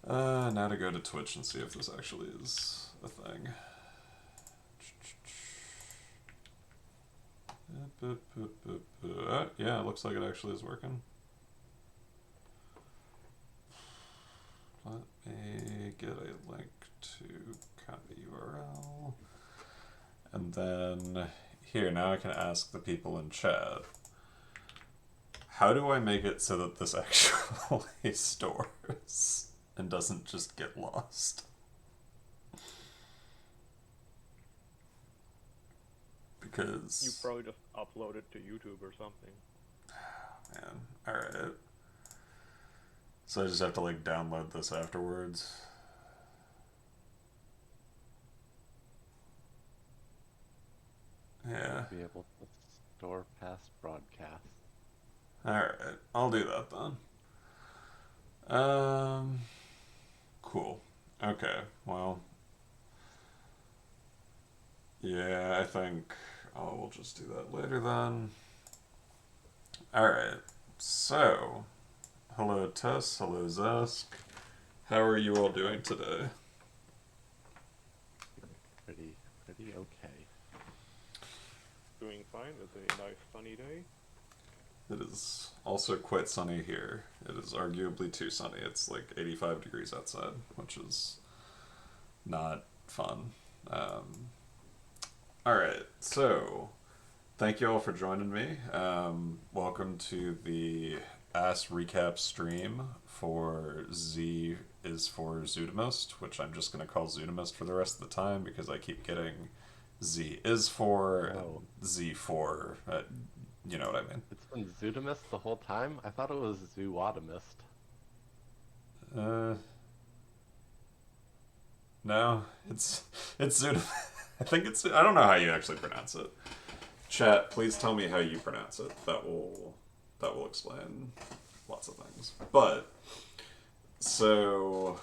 Now to go to Twitch and see if this actually is a thing. Yeah, it looks like it actually is working. Let me get a link to copy URL. And then here, now I can ask the people in chat, how do I make it so that this actually stores and doesn't just get lost? Because... You probably just upload it to YouTube or something. Man, alright. So I just have to like download this afterwards. Yeah. Be able to store past broadcasts. Alright, I'll do that then. Cool. Okay, well. Yeah, I think we'll just do that later then. Alright, so, hello Tess, hello Zask. How are you all doing today? Pretty okay. Doing fine. It's a nice sunny day. It is also quite sunny here. It is arguably too sunny. It's like 85 degrees outside, which is not fun. Alright, so thank you all for joining me. Welcome to the Ass Recap stream for Z is for Zootomist, which I'm just going to call Zootomist for the rest of the time because I keep getting Z is for and Z for. You know what I mean. It's been Zootomist the whole time? I thought it was Zootomist. No, it's Zootomist. I think it's... I don't know how you actually pronounce it. Chat, please tell me how you pronounce it. That will explain lots of things. But, so,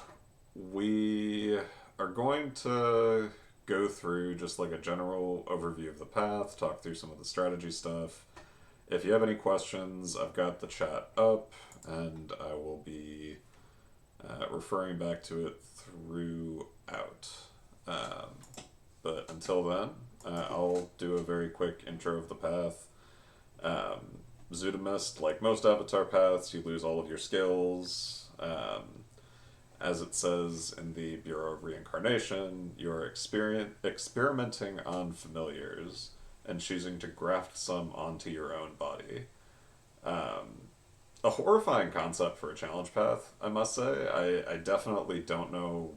we are going to go through just like a general overview of the path, talk through some of the strategy stuff. If you have any questions, I've got the chat up, and I will be referring back to it throughout. But until then, I'll do a very quick intro of the path. Zootomist, like most Avatar paths, you lose all of your skills. As it says in the Bureau of Reincarnation, you're experimenting on familiars and choosing to graft some onto your own body. A horrifying concept for a challenge path, I must say. I definitely don't know...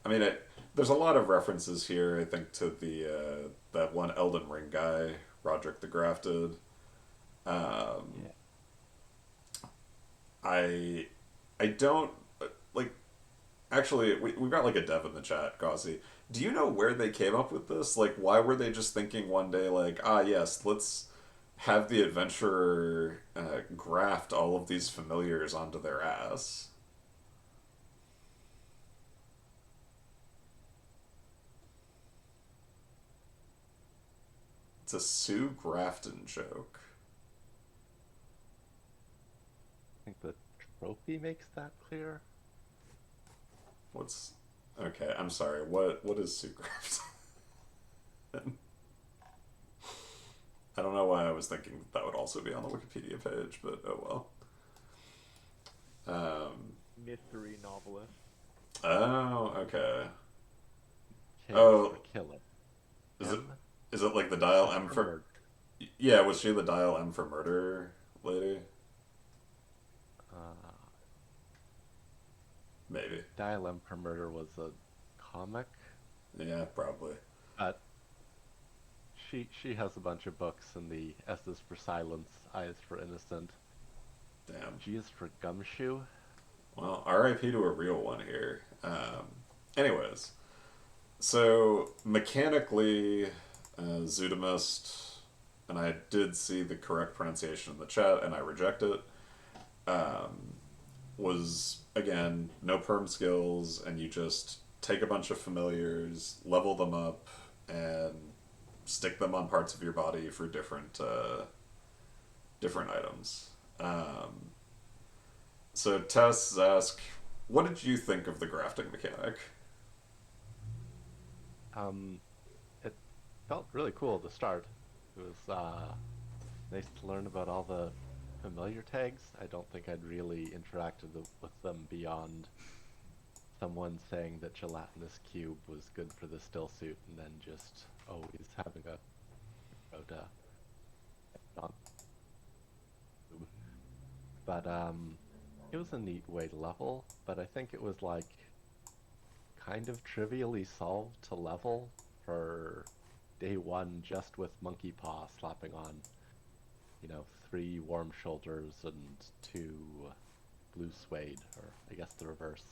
I mean, there's a lot of references here, I think, to the that one Elden Ring guy, Roderick the Grafted. Yeah. I don't... Like, actually, we've got like a dev in the chat, Gauzy. Do you know where they came up with this? Like, why were they just thinking one day, like, yes, let's have the adventurer graft all of these familiars onto their ass? It's a Sue Grafton joke. I think the trophy makes that clear. What's... Okay, I'm sorry. What is Sue Grafton? I don't know why I was thinking that would also be on the Wikipedia page, but oh well. Mystery novelist. Oh, okay. For killer. Is it like the Dial M for... Murder. Yeah, was she the Dial M for murder lady? Maybe. Dial M for Murder was a comic. Yeah, probably. But she has a bunch of books, and the S is for silence, I is for innocent. Damn. G is for gumshoe. Well, RIP to a real one here. Anyways, so mechanically, Zootomist, and I did see the correct pronunciation in the chat, and I reject it, was, again, no perm skills, and you just take a bunch of familiars, level them up, and stick them on parts of your body for different items. So Tess, Zask, What did you think of the grafting mechanic? Um, it felt really cool to start. It was nice to learn about all the familiar tags. I don't think I'd really interacted with them beyond someone saying that gelatinous cube was good for the still suit, and then just always having a Rhoda on tube. But it was a neat way to level. But I think it was like kind of trivially solved to level for day one, just with Monkey Paw slapping on, 3 warm shoulders and 2 blue suede, or I guess the reverse.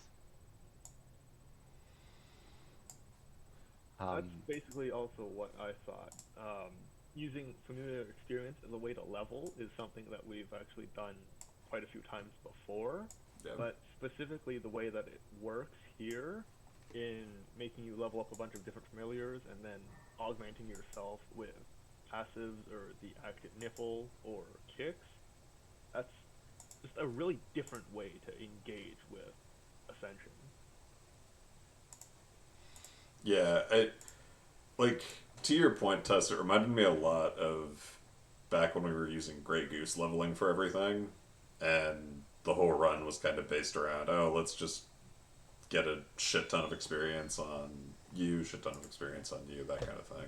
That's basically also what I thought. Using familiar experience as a way to level is something that we've actually done quite a few times before, Yeah. but specifically the way that it works here in making you level up a bunch of different familiars and then augmenting yourself with passives or the active nipple or kicks, that's just a really different way to engage with Ascension. Yeah, like to your point, Tess, it reminded me a lot of back when we were using Grey Goose leveling for everything, and the whole run was kind of based around, oh, let's just get a shit ton of experience on you, shit ton of experience on you, that kind of thing.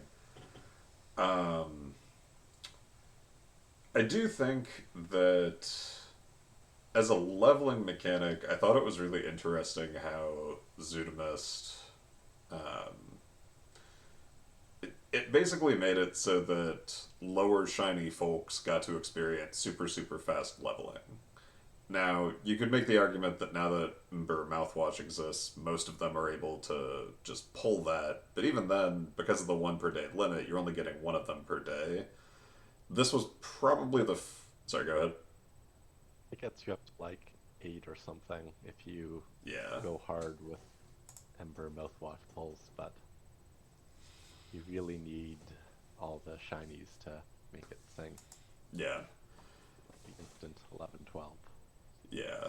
I do think that as a leveling mechanic, I thought it was really interesting how Zootomist um, it basically made it so that lower shiny folks got to experience super super fast leveling. Now you could make the argument that now that Ember Mouthwash exists, most of them are able to just pull that. But even then, because of the 1 per day limit, you're only getting one of them per day. This was probably sorry. Go ahead. It gets you up to like 8 or something if you Yeah. go hard with Ember mouthwash pulls, but you really need all the shinies to make it sing. Yeah. The instant 11, 12. Yeah.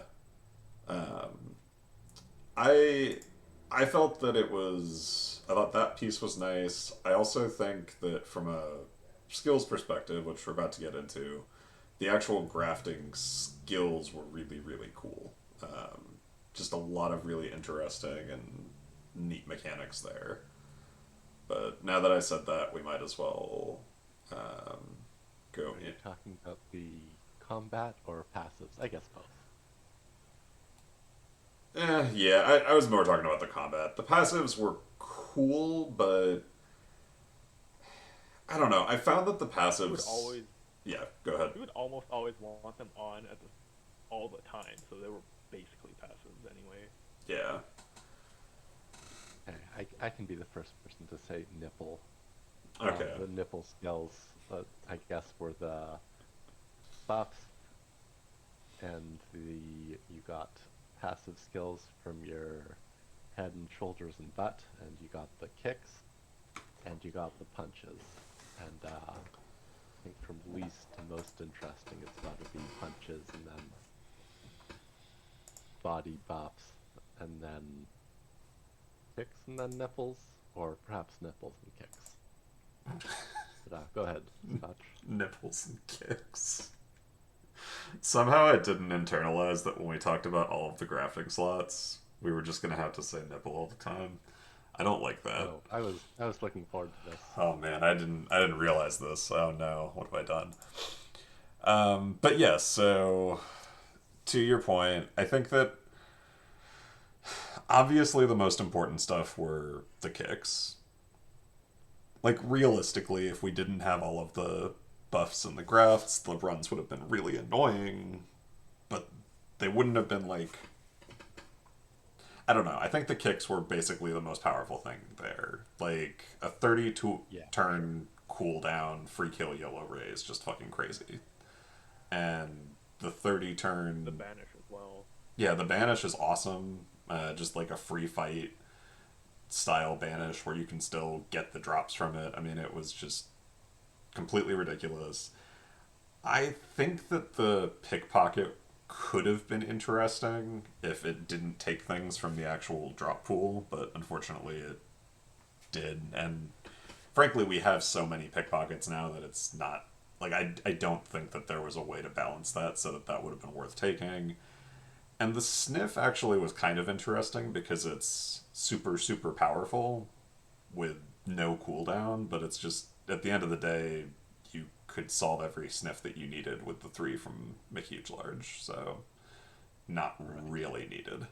Um, I I felt that it was. I thought that piece was nice. I also think that from a skills perspective, which we're about to get into, the actual grafting skills were really really cool. Just a lot of really interesting and neat mechanics there. But now that I said that, we might as well um, go. Are you talking about the combat or passives? I guess both. Yeah, I was more talking about the combat. The passives were cool, but I don't know. I found that the You would passives. always, Yeah, go ahead. you would almost always want them on all the time, so they were basically passives anyway. Yeah. Okay, I can be the first person to say nipple. Okay. The nipple skills, I guess, were the buffs, and you got passive skills from your head and shoulders and butt, and you got the kicks, and you got the punches. And I think from least to most interesting, it's got to be punches, and then body buffs, and then kicks, and then nipples, or perhaps nipples and kicks. But go ahead, Scotch. Nipples and kicks. Somehow I didn't internalize that when we talked about all of the graphic slots, we were just gonna have to say nipple all the time. I don't like that. Oh, I was looking forward to this. Oh man, I didn't realize this. Oh no, what have I done? But yes, so to your point, I think that obviously the most important stuff were the kicks. Like realistically, if we didn't have all of the buffs and the grafts, the runs would have been really annoying, but they wouldn't have been like I don't know. I think the kicks were basically the most powerful thing there. Like a 32 Yeah, turn cooldown free kill yellow ray is just fucking crazy. And the 30 turn The banish as well. yeah, the banish is awesome. Just like a free fight style banish where you can still get the drops from it. I mean, it was just completely ridiculous. I think that the pickpocket could have been interesting if it didn't take things from the actual drop pool, but unfortunately it did. And frankly, we have so many pickpockets now that it's not like I don't think that there was a way to balance that so that that would have been worth taking. And the sniff actually was kind of interesting because it's super super powerful with no cooldown, but it's just at the end of the day you could solve every sniff that you needed with the three from McHuge Large, so not really needed.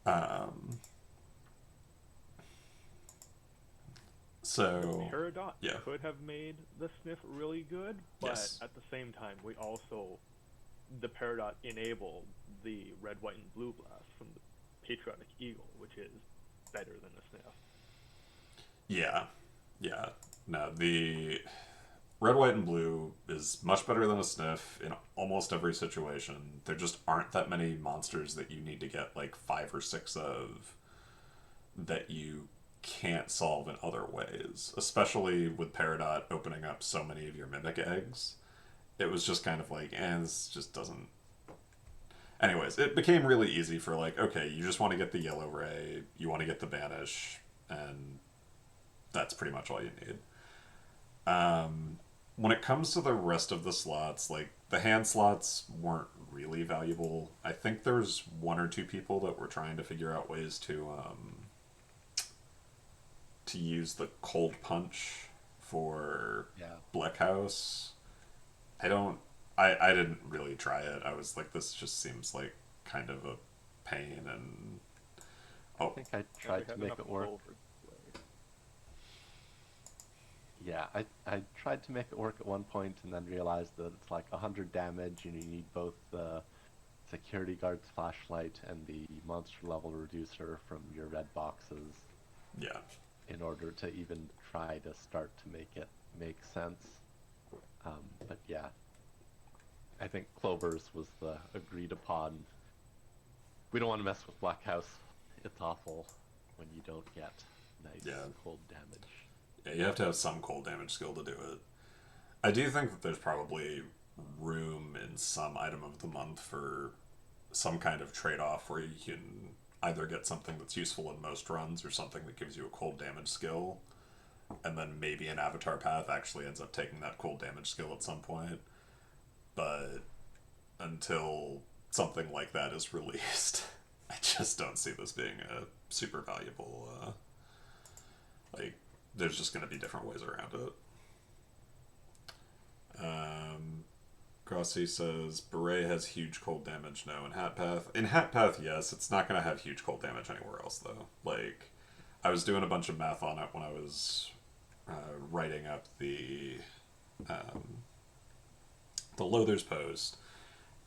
Um, The so Peridot yeah, could have made the sniff really good, but yes, at the same time, we also the Peridot enabled the red, white, and blue blast from the Patriotic Eagle, which is better than the sniff. yeah, yeah. No, the red, white, and blue is much better than a sniff in almost every situation. There just aren't that many monsters that you need to get like five or six of that you can't solve in other ways, especially with Peridot opening up so many of your mimic eggs. It was just kind of like, this just doesn't. Anyways, it became really easy for like, okay, you just want to get the yellow ray, you want to get the banish, and that's pretty much all you need. When it comes to the rest of the slots, like the hand slots weren't really valuable. I think there's one or two people that were trying to figure out ways to use the cold punch for Yeah. Black House. I don't. I didn't really try it. I was like, this just seems like kind of a pain. And I oh, think I And we tried to have make enough it work. clover this way. Yeah, I tried to make it work at one point and then realized that it's like 100 damage and you need both the security guard's flashlight and the monster level reducer from your red boxes yeah, in order to even try to start to make it make sense. But yeah, I think Clover's was the agreed upon. We don't want to mess with Black House. It's awful when you don't get nice yeah, cold damage. yeah. You have to have some cold damage skill to do it. I do think that there's probably room in some item of the month for some kind of trade off where you can either get something that's useful in most runs or something that gives you a cold damage skill, and then maybe an avatar path actually ends up taking that cold damage skill at some point. But until something like that is released, I just don't see this being a super valuable. Like, there's just going to be different ways around it. Grossi says Beret has huge cold damage. No, in Hat Path. In Hat Path, yes, it's not going to have huge cold damage anywhere else though. Like, I was doing a bunch of math on it when I was writing up um, the Lothers post,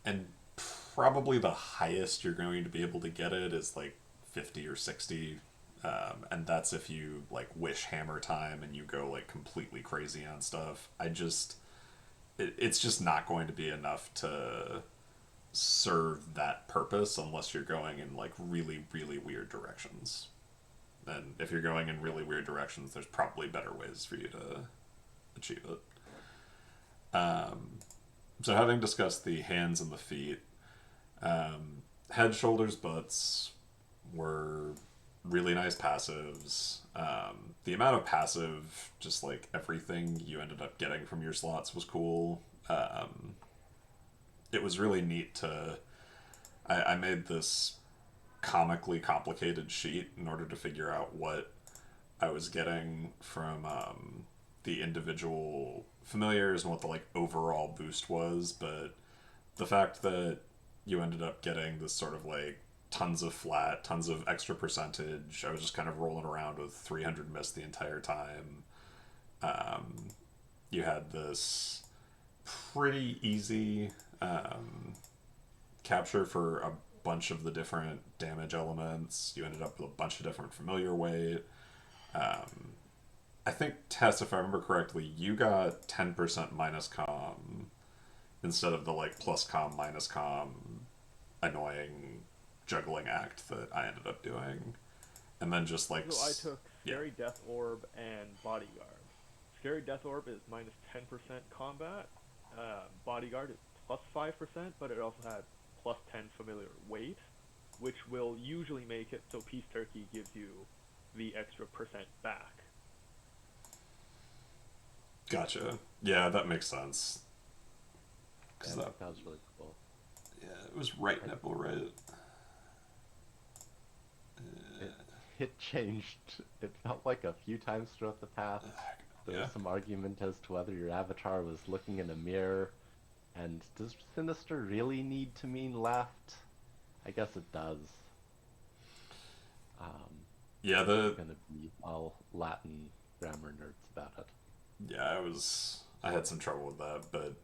and probably the highest you're going to be able to get it is like 50 or 60. And that's if you like wish hammer time and you go like completely crazy on stuff. It's just not going to be enough to serve that purpose unless you're going in like really really weird directions. And if you're going in really weird directions, there's probably better ways for you to achieve it. So having discussed the hands and the feet, head, shoulders, butts were really nice passives. The amount of passive, just like everything you ended up getting from your slots was cool. It was really neat to. I made this comically complicated sheet in order to figure out what I was getting from the individual familiars and what the like overall boost was, but the fact that you ended up getting this sort of like tons of flat, tons of extra percentage. I was just kind of rolling around with 300 miss the entire time. Um, you had this pretty easy capture for a bunch of the different damage elements. You ended up with a bunch of different familiar weight. I think, Tess, if I remember correctly, you got 10% minus com instead of the like plus com minus com annoying juggling act that I ended up doing. And then just like So I took yeah, Scary Death Orb and Bodyguard. Scary Death Orb is minus 10% combat. Bodyguard is plus 5%, but it also had plus 10 familiar weight, which will usually make it so Peace Turkey gives you the extra percent back. Gotcha. Yeah, that makes sense. Yeah, I think that was really cool. Yeah, it was right nipple, right? It, it changed. It felt like a few times throughout the path. There Yeah. was some argument as to whether your avatar was looking in a mirror, and does sinister really need to mean left? I guess it does. Um, Yeah, if we're gonna be all Latin grammar nerds about it. yeah, I had some trouble with that, but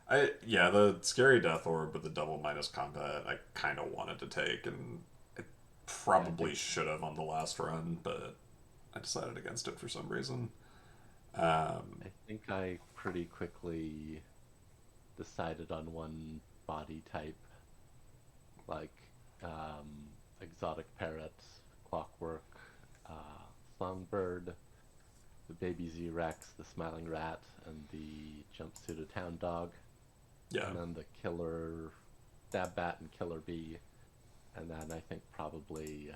the scary death orb with the double minus combat I kind of wanted to take, and I Yeah, probably should have on the last run, but I decided against it for some reason. I think I pretty quickly decided on one body type, like exotic parrot, clockwork, songbird, the baby Z-Rex, the smiling rat, and the jumpsuited hound dog, Yeah, and then the killer stab bat and killer bee, and then I think probably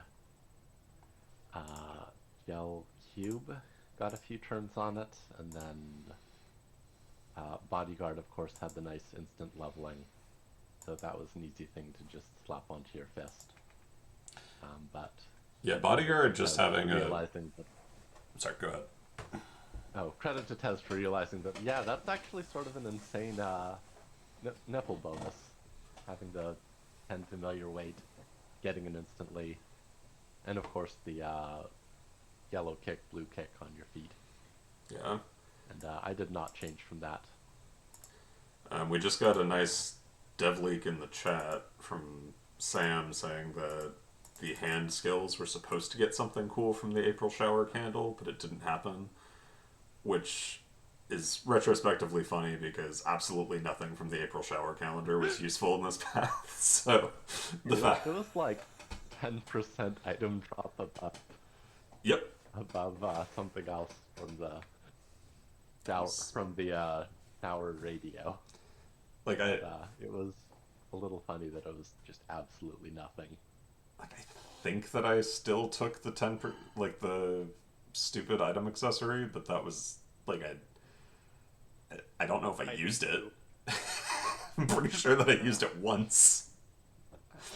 gel cube got a few turns on it, and then bodyguard of course had the nice instant leveling, so that was an easy thing to just slap onto your fist. But yeah, bodyguard just Tez having for a. realizing that, Sorry, go ahead. oh, credit to Tez for realizing that, yeah, that's actually sort of an insane nipple bonus, having the 10 familiar weight, getting it instantly, and of course the yellow kick, blue kick on your feet. Yeah, And I did not change from that. we just got a nice dev leak in the chat from Sam saying that the hand skills were supposed to get something cool from the April shower candle, but it didn't happen, which is retrospectively funny because absolutely nothing from the April shower calendar was useful in this path. So the fact, It was like 10% item drop yep, above something else from the tower radio. like It was a little funny that it was just absolutely nothing. like I think that I still took the like the stupid item accessory, but that was like I don't know if I used it. I'm pretty sure that I used it once.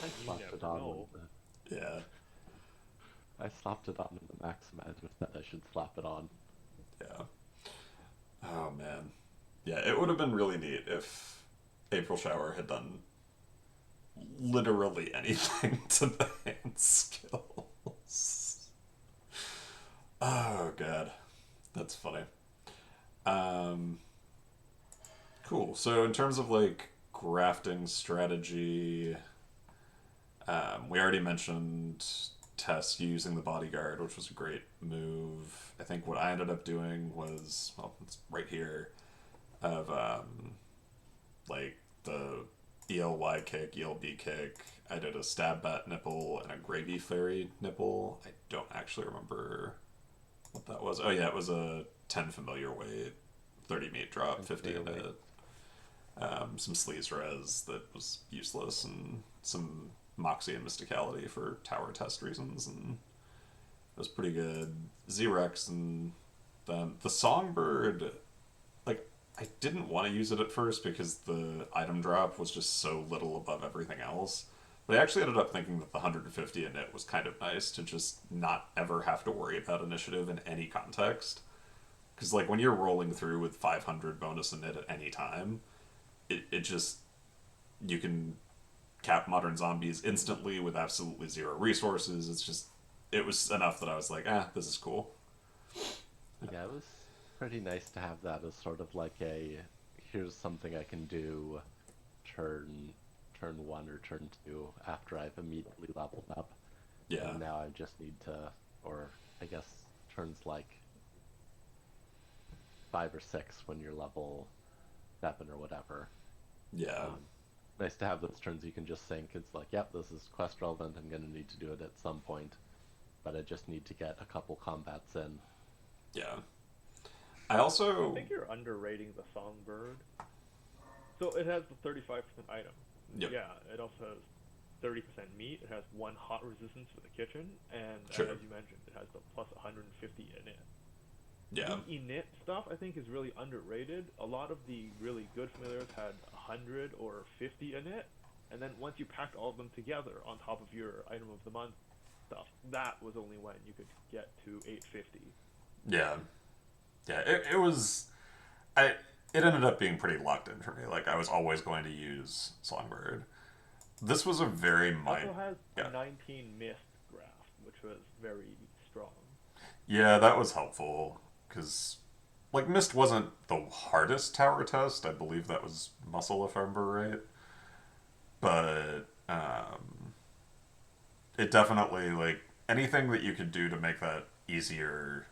I slapped never it on know. Yeah, I slapped it on in the maximizer that I should slap it on. yeah. Oh man, yeah. It would have been really neat if April Shower had done literally anything to the hand skills. Oh god, that's funny. Um, cool. So in terms of like grafting strategy, we already mentioned Tess using the bodyguard, which was a great move. I think what I ended up doing was, well, it's right here, of like the ELY kick, ELB kick. I did a stab bat nipple and a gravy fairy nipple. I don't actually remember what that was. Oh yeah, it was a 10 familiar weight, 30 meat drop, 50 in it. Some sleaze res that was useless, and some Moxie and Mysticality for tower test reasons, and it was pretty good. Z-Rex and the Songbird, like, I didn't want to use it at first because the item drop was just so little above everything else. But I actually ended up thinking that the 150 in it was kind of nice to just not ever have to worry about initiative in any context. Because, like, when you're rolling through with 500 bonus in it at any time, it just, you can cap modern zombies instantly with absolutely zero resources. It's just, it was enough that I was like, this is cool. Yeah, it was pretty nice to have that as sort of like a, here's something I can do turn 1 or turn 2 after I've immediately leveled up. Yeah. And now I just need to, or I guess turns like 5 or 6 when you're level 7 or whatever. Yeah. Nice to have those turns you can just think. It's like, yep, this is quest relevant. I'm going to need to do it at some point, but I just need to get a couple combats in. Yeah. I also I think you're underrating the Songbird. So it has the 35% item. Yep. Yeah, it also has 30% meat. It has one hot resistance for the kitchen, and Sure. as you mentioned, it has the plus 150 in it. Yeah. The init stuff I think is really underrated. A lot of the really good familiars had 100 or 50 in it, and then once you packed all of them together on top of your item of the month stuff, that was only when you could get to 850. Yeah. Yeah. It was. I. It ended up being pretty locked in for me. Like I was always going to use Songbird. This was a very Also has yeah. 19 mist graph, which was very strong. Yeah, that was helpful because like Mist wasn't the hardest tower test. I believe that was Muscle if I remember right. But it definitely like anything that you could do to make that easier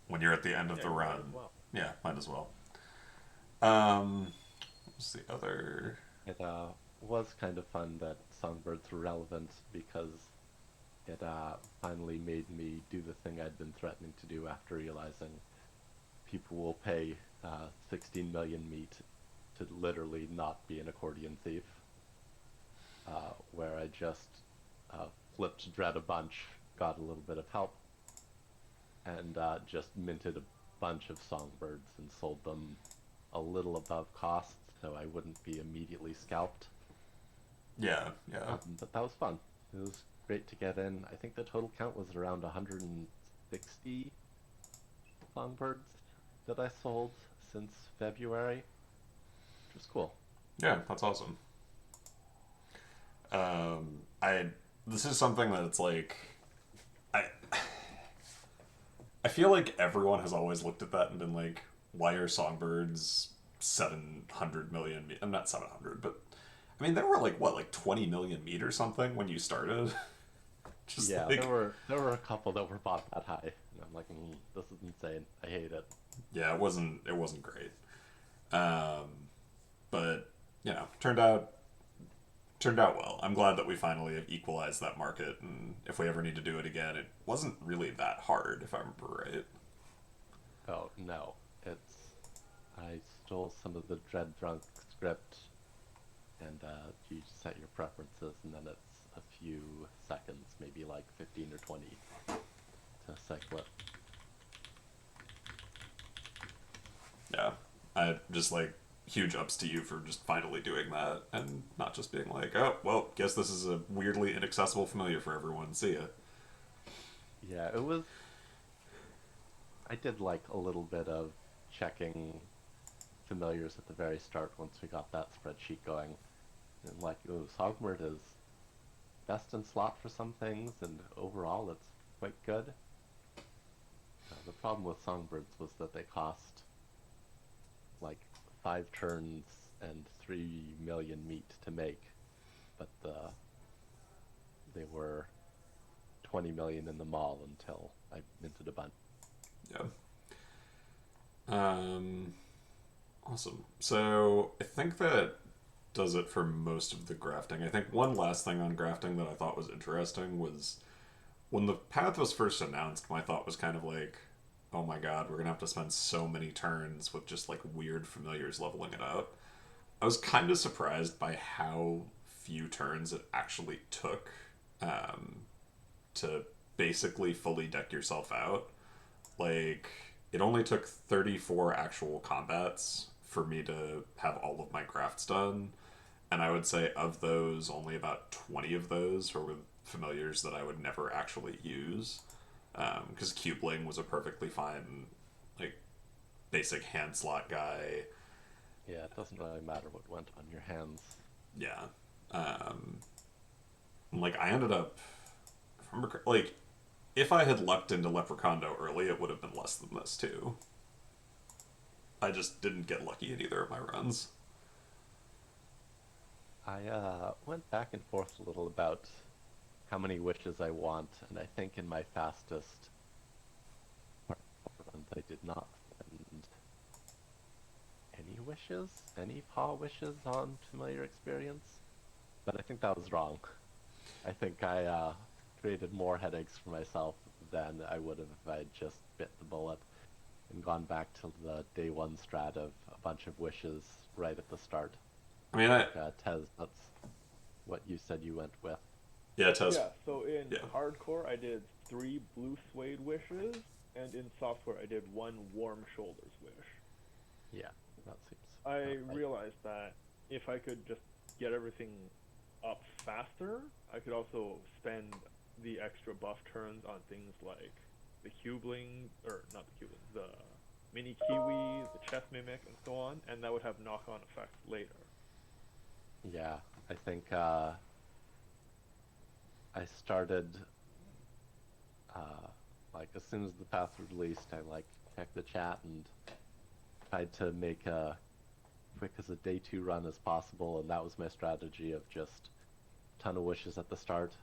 when you're at the end of Yeah, the you might as run. well. Yeah, might as well. Um, what's the other? It was kind of fun that songbirds were relevant because it finally made me do the thing I'd been threatening to do after realizing people will pay 16 million meat to literally not be an accordion thief, where I just flipped Dread a bunch, got a little bit of help, and just minted a bunch of songbirds and sold them a little above cost so I wouldn't be immediately scalped. Yeah, yeah, But that was fun. It was great to get in. I think the total count was around 160 songbirds that I sold since February, which was cool. yeah. That's awesome. I this is something that it's like I I feel like everyone has always looked at that and been like, why are songbirds 700 million? I'm not 700, but I mean, there were like what, like 20 million meat or something when you started. Just Yeah, there like, were there were a couple that were bought that high, and I'm like, this is insane. I hate it. yeah, it wasn't great. Um, but turned out well. I'm glad that we finally have equalized that market, and if we ever need to do it again, it wasn't really that hard, if I remember right. Oh no, it's I stole some of the Dread Drunk script, and you set your preferences, and then it's a few seconds, maybe like 15 or 20, to cycle it. Yeah, I just like huge ups to you for just finally doing that and not just being like, oh well, guess this is a weirdly inaccessible familiar for everyone. See ya. Yeah, it was. I did like a little bit of checking familiars at the very start once we got that spreadsheet going. And like, oh, Sogmert is best in slot for some things, and overall it's quite good. The problem with Songbirds was that they cost like 5 turns and 3 million meat to make, but they were 20 million in the mall until I minted a bunch. Yeah. Awesome. So I think that does it for most of the grafting. I think one last thing on grafting that I thought was interesting was when the path was first announced, my thought was kind of like, oh my god, we're gonna have to spend so many turns with just like weird familiars leveling it up. I was kind of surprised by how few turns it actually took um, to basically fully deck yourself out. Like, it only took 34 actual combats for me to have all of my crafts done. And I would say of those, only about 20 of those were with familiars that I would never actually use. Because Cubling was a perfectly fine, like, basic hand slot guy. Yeah, it doesn't really matter what went on your hands. Yeah. Like, I ended up, like, if I had lucked into Leprechaun early, it would have been less than this, too. I just didn't get lucky in either of my runs. I went back and forth a little about how many wishes I want, and I think in my fastest runs I did not spend any wishes, any paw wishes on familiar experience, but I think that was wrong. I think I created more headaches for myself than I would have if I had just bit the bullet and gone back to the day one strat of a bunch of wishes right at the start. I mean, Like Tez, that's what you said you went with. yeah, Tess, Yeah, so in yeah. hardcore I did 3 blue suede wishes, and in softcore I did 1 warm shoulders wish. Yeah, that seems I about right. realized that if I could just get everything up faster, I could also spend the extra buff turns on things like the cubling, or not the cubling, the mini kiwi, the chest mimic, and so on, and that would have knock-on effects later. Yeah, I think I started uh, like as soon as the path was released, I like checked the chat and tried to make a quick as a day 2 run as possible, and that was my strategy of just a ton of wishes at the start,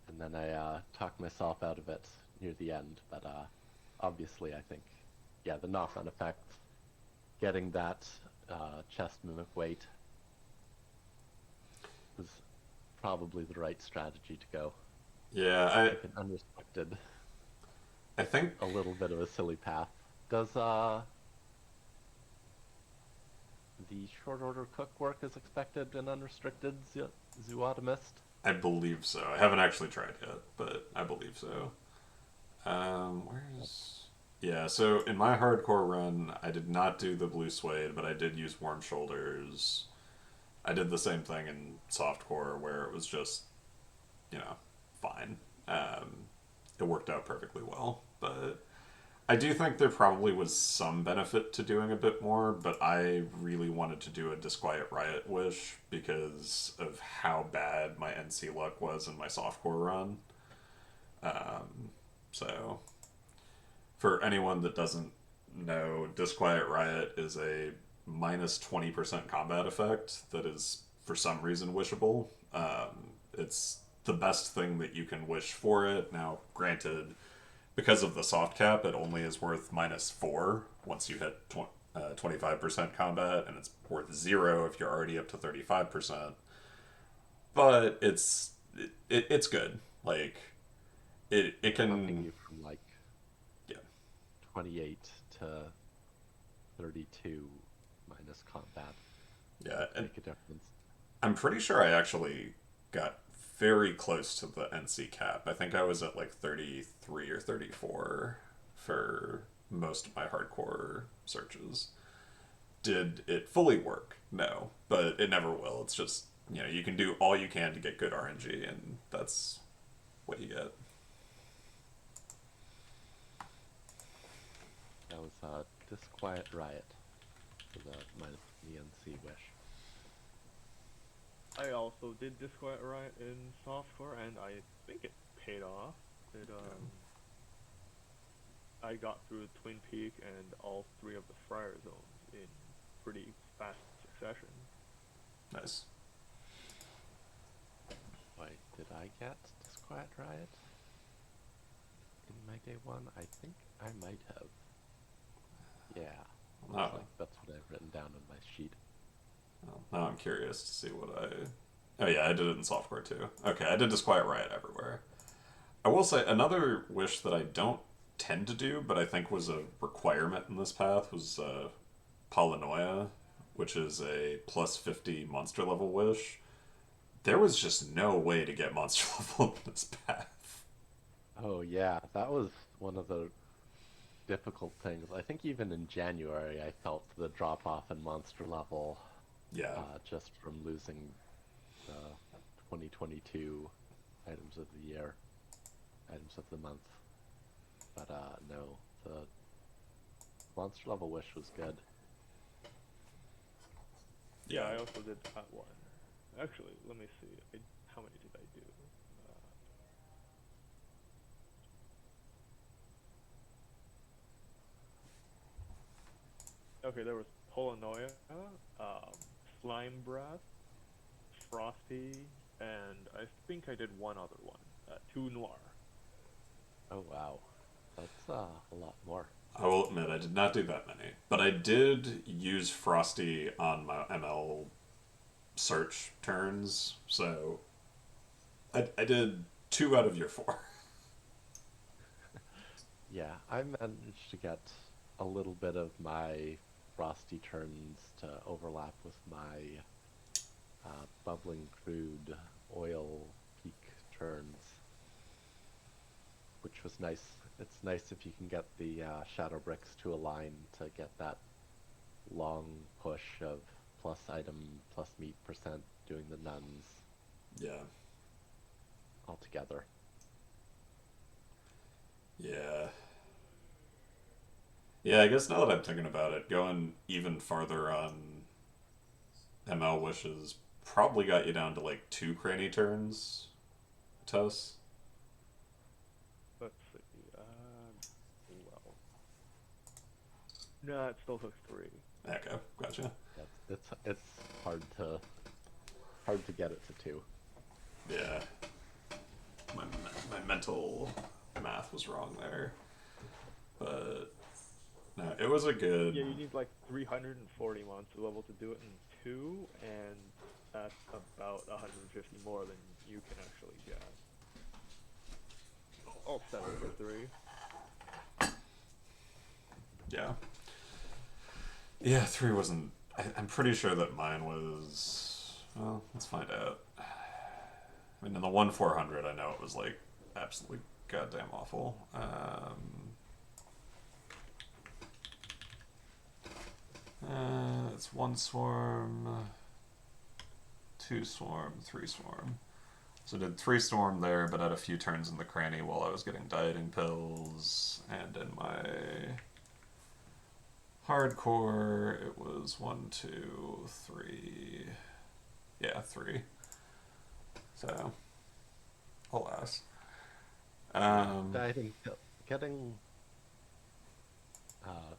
and then I talked myself out of it near the end. But obviously, I think, yeah, the knock-on effect, getting that chest mimic weight was probably the right strategy to go. Yeah, Like an unrestricted, I think a little bit of a silly path. Does the short order cook work as expected in unrestricted Zootomist? I believe so. I haven't actually tried yet, but I believe so. Where's Yeah, so in my hardcore run, I did not do the blue suede, but I did use warm shoulders. I did the same thing in softcore where it was just, you know, fine. It worked out perfectly well, but I do think there probably was some benefit to doing a bit more, but I really wanted to do a Disquiet Riot wish because of how bad my NC luck was in my softcore run. So, for anyone that doesn't know, Disquiet Riot is a minus 20% combat effect that is, for some reason, wishable. It's the best thing that you can wish for it. Now, granted, because of the soft cap, it only is worth -4 once you hit 25% combat, and it's worth 0 if you're already up to 35%. But it's good. Like it Bumping can, you from like yeah, 28 to 32 minus combat yeah. And make a difference. I'm pretty sure I actually got very close to the NC cap. I think I was at like 33 or 34 for most of my hardcore searches. Did it fully work? No, but it never will. It's just, you can do all you can to get good RNG, and that's what you get. That was Disquiet Riot for the minus the NC wish. I also did Disquiet Riot in softcore, and I think it paid off. It I got through Twin Peak and all 3 of the Friar zones in pretty fast succession. Nice. Wait, did I get Disquiet Riot in my day 1? I think I might have. Yeah, looks Oh, like that's what I've written down on my sheet. well, now I'm curious to see what I. Oh yeah, I did it in software too. Okay, I did Disquiet Riot everywhere. I will say another wish that I don't tend to do, but I think was a requirement in this path was Polynoia, which is a plus 50 monster level wish. There was just no way to get monster level in this path. Oh yeah, that was one of the difficult things. I think even in January I felt the drop off in monster level Yeah, just from losing the 2022 items of the year, items of the month. But no, the monster level wish was good. Yeah, yeah. I also did that one. Actually, let me see. How many did I do? Okay, there was Polonoia, um, Slime Breath, Frosty, and I think I did one other one. Two Noir. Oh wow, that's a lot more. I will admit I did not do that many, but I did use Frosty on my ML search turns, so I did 2 out of your 4. Yeah, I managed to get a little bit of my frosty turns to overlap with my bubbling crude oil peak turns, which was nice. It's nice if you can get the shadow bricks to align to get that long push of plus item plus meat percent doing the nuns Yeah. all together. Yeah. Yeah, I guess now that I'm thinking about it, going even farther on ML wishes probably got you down to like 2 cranny turns, Tess. Let's see. Well, no, it still took 3. Okay, gotcha. It's hard to get it to 2. Yeah. My, my mental math was wrong there. But no, it was a good. Yeah, you need like 340 monster level to do it in 2, and that's about 150 more than you can actually get. All 7 for 3. Yeah. Yeah, 3 wasn't. I'm pretty sure that mine was. Well, let's find out. I mean, in the 1-400, I know it was like absolutely goddamn awful. It's 1 swarm, 2 swarm, 3 swarm. So I did 3 swarm there, but had a few turns in the cranny while I was getting dieting pills, and in my hardcore, it was 1, 2, 3. Yeah, 3. So, alas. Dieting pill, uh,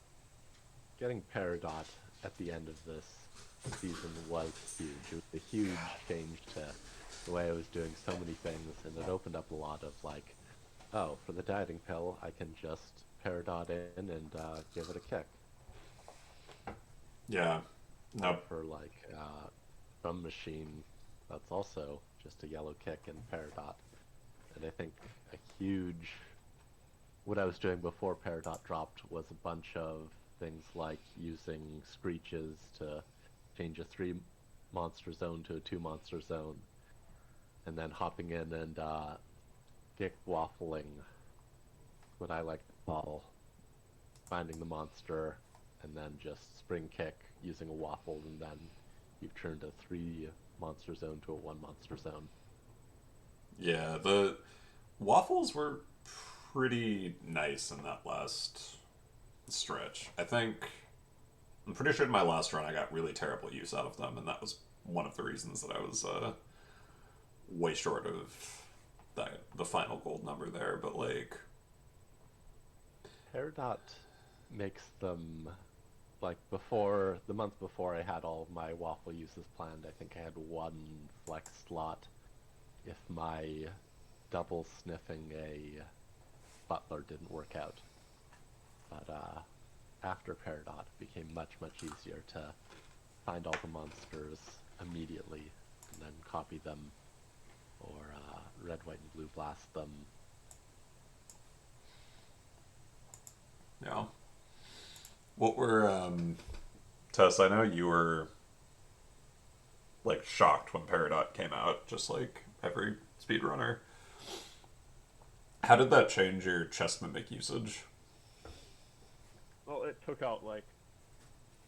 getting Peridot at the end of this season was huge. It was a huge change to the way I was doing so many things, and it opened up a lot of like, oh, for the dieting pill, I can just Peridot in and give it a kick. Yeah. Or Nope. for like drum machine, that's also just a yellow kick and Peridot. And I think a huge what I was doing before Peridot dropped was a bunch of things like using screeches to change a 3 monster zone to a 2 monster zone, and then hopping in and kick waffling, what I like to call finding the monster and then just spring kick using a waffle, and then you've turned a 3 monster zone to a 1 monster zone. Yeah, the waffles were pretty nice in that last stretch. I'm pretty sure in my last run I got really terrible use out of them, and that was one of the reasons that I was way short of the final gold number there. But like, Peridot makes them like before the month before I had all of my waffle uses planned. I think I had 1 flex slot if my double sniffing a butler didn't work out. But after Peridot, it became much easier to find all the monsters immediately and then copy them or red, white, and blue blast them. yeah. What were Tess? I know you were like shocked when Peridot came out, just like every speedrunner. How did that change your chest mimic usage? Well, it took out like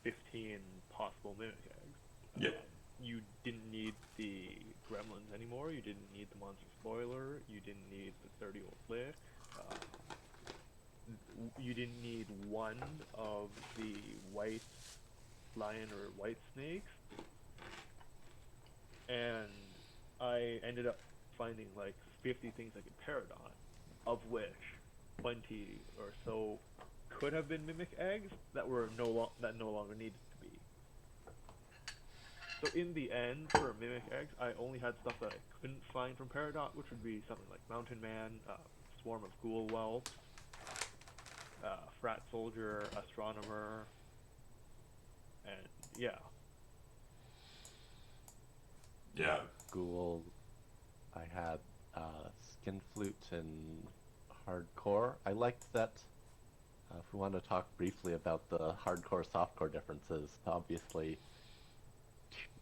15 possible mimic eggs. Yeah. You didn't need the gremlins anymore. You didn't need the monster spoiler. You didn't need the 30 old lick. You didn't need 1 of the white lion or white snakes. And I ended up finding like 50 things I could Peridot, of which 20 or so could have been mimic eggs that were no longer needed to be. So in the end, for mimic eggs, I only had stuff that I couldn't find from Peridot, which would be something like Mountain Man, Swarm of Ghoul Whelps, Frat Soldier, Astronomer, and yeah. Yeah. Ghoul, I had Skin Flute and Hardcore. I liked that. If we want to talk briefly about the hardcore softcore differences, obviously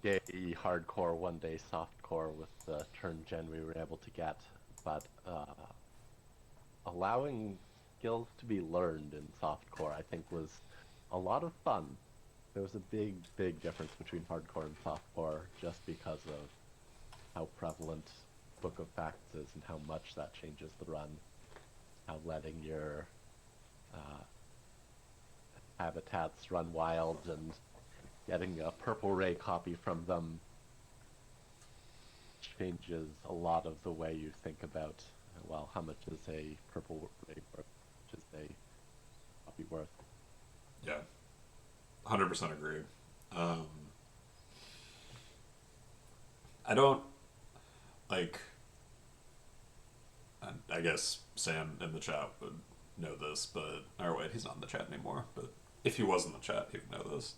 2-day hardcore, 1-day softcore with the turn gen we were able to get, but allowing skills to be learned in softcore, I think, was a lot of fun. There was a big, big difference between hardcore and softcore just because of how prevalent Book of Facts is and how much that changes the run. How letting your habitats run wild and getting a purple ray copy from them changes a lot of the way you think about, well, how much is a purple ray worth, how much is a copy worth. Yeah, 100% agree. I don't like. I guess Sam in the chat would know this, but or wait, he's not in the chat anymore. But if he was in the chat, he would know this.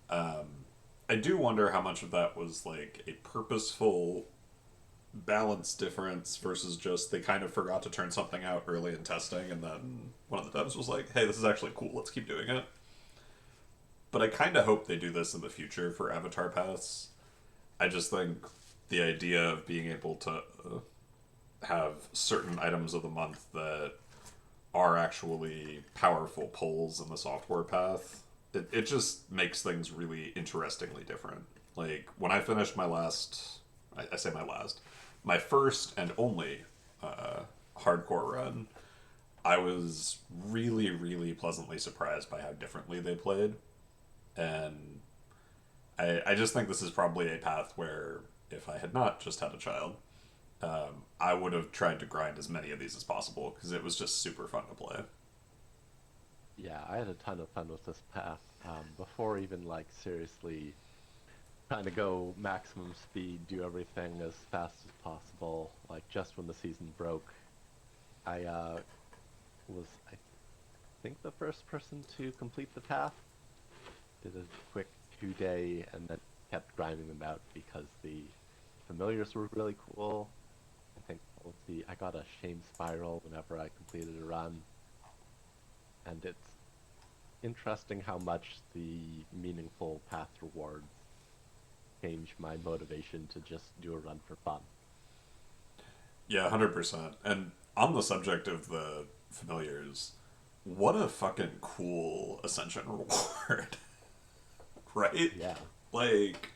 I do wonder how much of that was like a purposeful balance difference versus just they kind of forgot to turn something out early in testing, and then one of the devs was like, "Hey, this is actually cool. Let's keep doing it." But I kind of hope they do this in the future for avatar paths. I just think the idea of being able to have certain items of the month that are actually powerful pulls in the software path, it just makes things really interestingly different. Like, when I finished my last, I say my last, my first and only hardcore run, I was really, really pleasantly surprised by how differently they played. And I just think this is probably a path where if I had not just had a child, I would have tried to grind as many of these as possible because it was just super fun to play. Yeah, I had a ton of fun with this path before even like seriously trying to go maximum speed, do everything as fast as possible. Like just when the season broke, I was I think the first person to complete the path. Did a quick 2-day and then kept grinding them out because the familiars were really cool. I think I got a shame spiral whenever I completed a run, and it's interesting how much the meaningful path rewards change my motivation to just do a run for fun. Yeah, 100%. And on the subject of the familiars, what a fucking cool ascension reward. Right? Yeah, Like,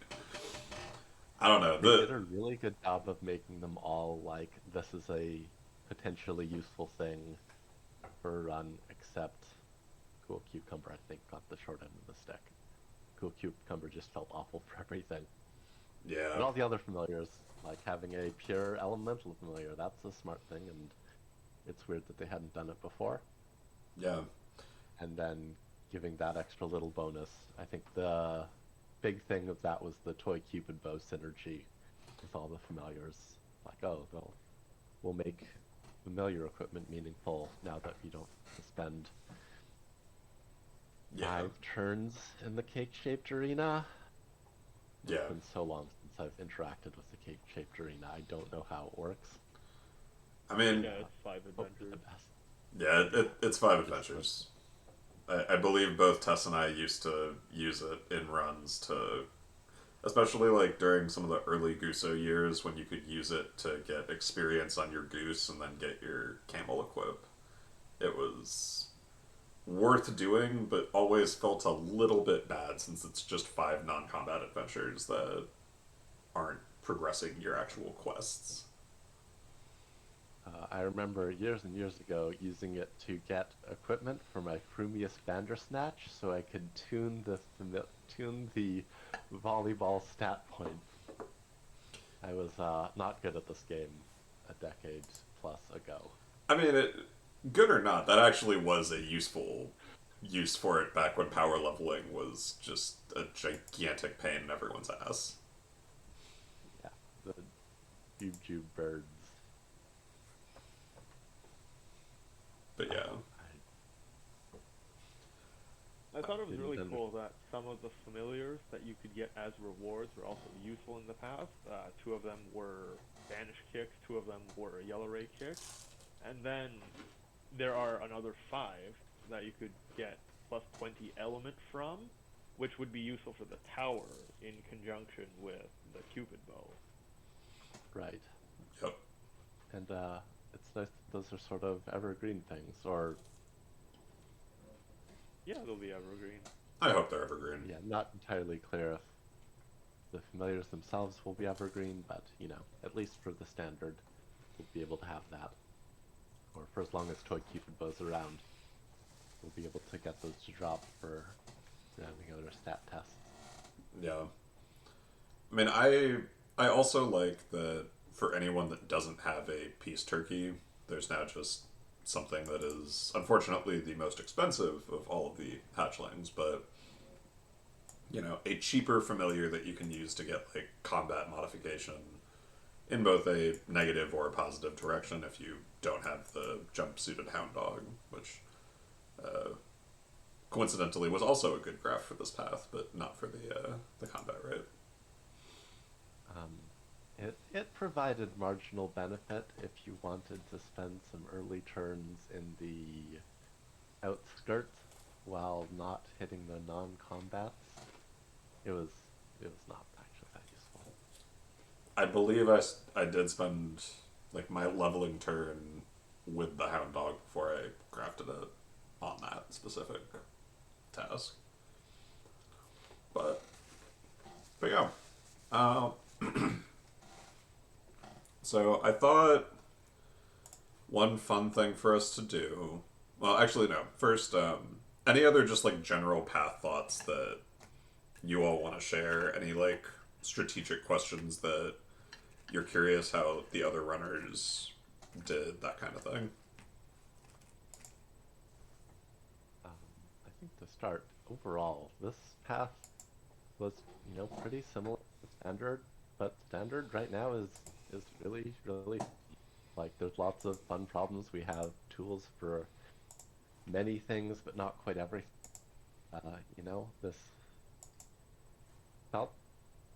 I don't know. they did a really good job of making them all like this is a potentially useful thing for a run, except Cool Cucumber, I think, got the short end of the stick. Cool Cucumber just felt awful for everything. Yeah. But all the other familiars, like having a pure elemental familiar, that's a smart thing, and it's weird that they hadn't done it before. Yeah. And then giving that extra little bonus. I think the big thing of that was the Toy Cupid Bow synergy with all the familiars. Like, oh, we'll make familiar equipment meaningful now that you don't spend Yeah. 5 turns in the cake-shaped arena. Yeah. It's been so long since I've interacted with the cake-shaped arena. I don't know how it works. I mean, Yeah, it's 5 Hope for the adventures. best. yeah, it's 5 adventures. I believe both Tess and I used to use it in runs to, especially like during some of the early Guso years when you could use it to get experience on your goose and then get your camel equip. It was worth doing, but always felt a little bit bad since it's just 5 non-combat adventures that aren't progressing your actual quests. I remember years and years ago using it to get equipment for my Frumious Bandersnatch, so I could tune the volleyball stat point. I was not good at this game a decade plus ago. I mean, good or not, that actually was a useful use for it back when power leveling was just a gigantic pain in everyone's ass. Yeah, the Jube birds. But yeah. I thought it was really Didn't cool that some of the familiars that you could get as rewards were also useful in the past. 2 of them were Vanish Kicks, 2 of them were Yellow Ray Kicks, and then there are another 5 that you could get plus 20 element from, which would be useful for the tower in conjunction with the Cupid bow. Right. Yep. And it's nice that those are sort of evergreen things, or Yeah, they'll be evergreen. I hope they're evergreen. yeah, not entirely clear if the familiars themselves will be evergreen, but at least for the standard, we'll be able to have that. Or for as long as Toy Cupid Bow's around, we'll be able to get those to drop for having other stat tests. Yeah. I mean, I also like that for anyone that doesn't have a peace turkey, there's now just something that is unfortunately the most expensive of all of the hatchlings, but a cheaper familiar that you can use to get like combat modification in both a negative or a positive direction if you don't have the jump-suited hound dog, which coincidentally was also a good graph for this path, but not for the combat rate. Um, it provided marginal benefit if you wanted to spend some early turns in the outskirts while not hitting the non-combats. It was not actually that useful. I believe I did spend like my leveling turn with the hound dog before I crafted it on that specific task. But yeah. Uh, so I thought one fun thing for us to do. Well, actually, no. First, any other just like general path thoughts that you all want to share? Any like strategic questions that you're curious how the other runners did, that kind of thing? I think to start, overall, this path was, pretty similar to standard, but standard right now is really, really like there's lots of fun problems. We have tools for many things, but not quite everything. This felt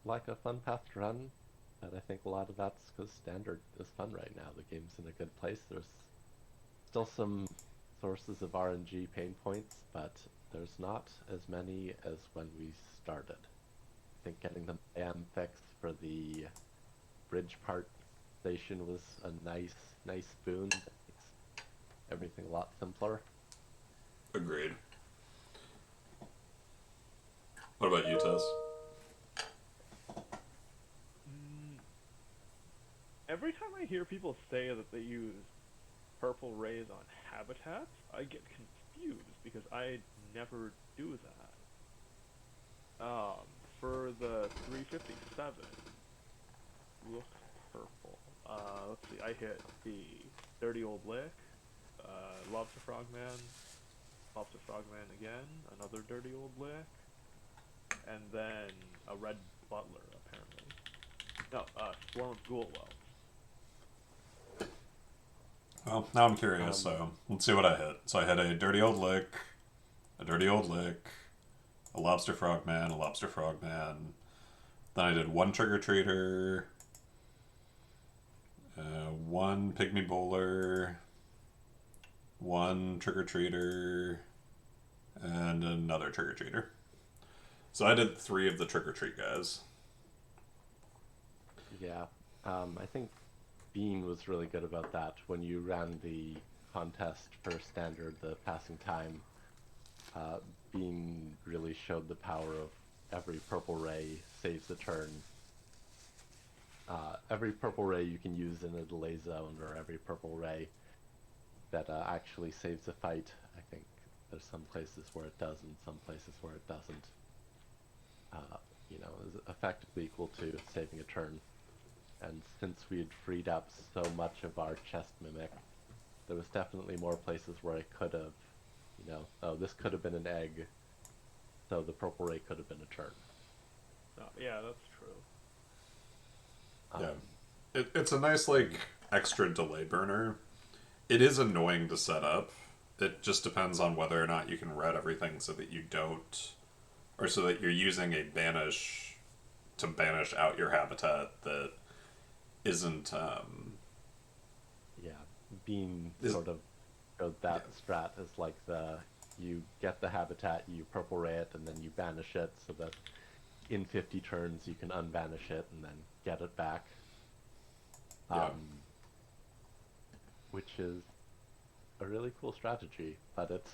like a fun path to run, but I think a lot of that's because standard is fun right now. The game's in a good place. There's still some sources of RNG pain points, but there's not as many as when we started. I think getting the AM fix for the bridge part station was a nice boon that makes everything a lot simpler. Agreed. What about you, Tess? Mm, every time I hear people say that they use purple rays on habitats, I get confused because I never do that. For the 357, look purple. Let's see, I hit the Dirty Old Lick, Lobster Frogman, Lobster Frogman again, another Dirty Old Lick, and then a Red Butler, apparently. No, Swarm of Ghoul Wells. Well, now I'm curious, so let's see what I hit. So I hit a dirty old lick, a dirty old lick, a lobster frogman, a lobster frogman. Then I did one trick or treater, one pygmy bowler, one trick or treater, and another trick or treater. So I did 3 of the trick or treat guys. Yeah, I think Bean was really good about that. When you ran the contest for standard, the passing time, Bean really showed the power of every purple ray saves a turn. Every purple ray you can use in a delay zone, or every purple ray that actually saves a fight. I think there's some places where it does and some places where it doesn't. Is effectively equal to saving a turn. And since we had freed up so much of our chest mimic, there was definitely more places where I could have, this could have been an egg, so the purple ray could have been a turn. Yeah, that's true. Yeah. It's a nice, like, extra delay burner. It is annoying to set up. It just depends on whether or not you can red everything so that you don't, or so that you're using a banish to banish out your habitat that isn't, Yeah, Bean sort of showed that strat as like the you get the habitat, you purple ray it, and then you banish it so that in 50 turns you can unbanish it and then get it back. Yeah. Which is a really cool strategy, but it's,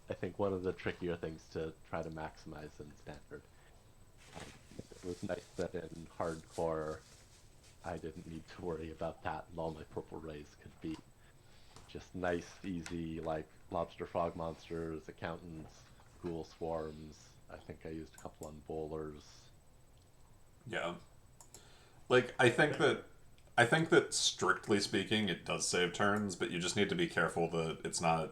I think, one of the trickier things to try to maximize in standard. It was nice that in hardcore I didn't need to worry about that, and all my purple rays could be just nice, easy, like lobster frog monsters, accountants, ghoul swarms. I think I used a couple on bowlers. Yeah. Like, I think that strictly speaking, it does save turns, but you just need to be careful that it's not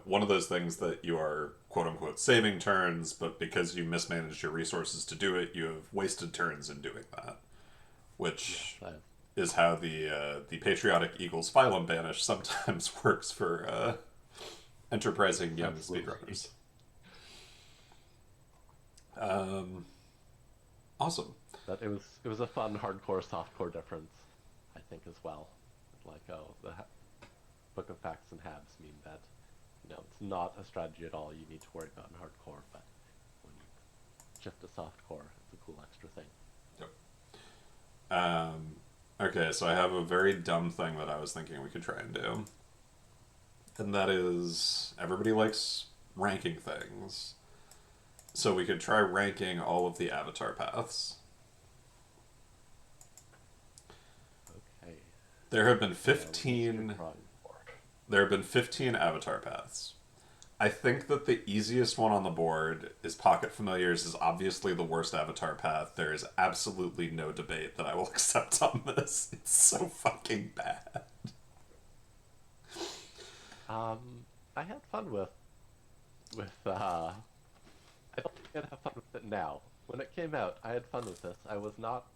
one of those things that you are quote unquote saving turns, but because you mismanaged your resources to do it, you have wasted turns in doing that. Which Yes, is how the patriotic Eagles Phylum Banish sometimes works for enterprising young absolutely. speedrunners. Awesome. But it was a fun hardcore softcore difference, I think, as well. Like, oh, the Book of Facts and Habs mean that, it's not a strategy at all you need to worry about in hardcore, but when you shift to softcore, it's a cool extra thing. Yep. Okay, so I have a very dumb thing that I was thinking we could try and do. And that is, everybody likes ranking things. So we could try ranking all of the avatar paths. Okay. There have been What's 15 your drawing board? there have been 15 avatar paths. I think that the easiest one on the board is Pocket Familiars is obviously the worst avatar path. There is absolutely no debate that I will accept on this. It's so fucking bad. I had fun with I don't think I'd have fun with it now. When it came out, I had fun with this. I was not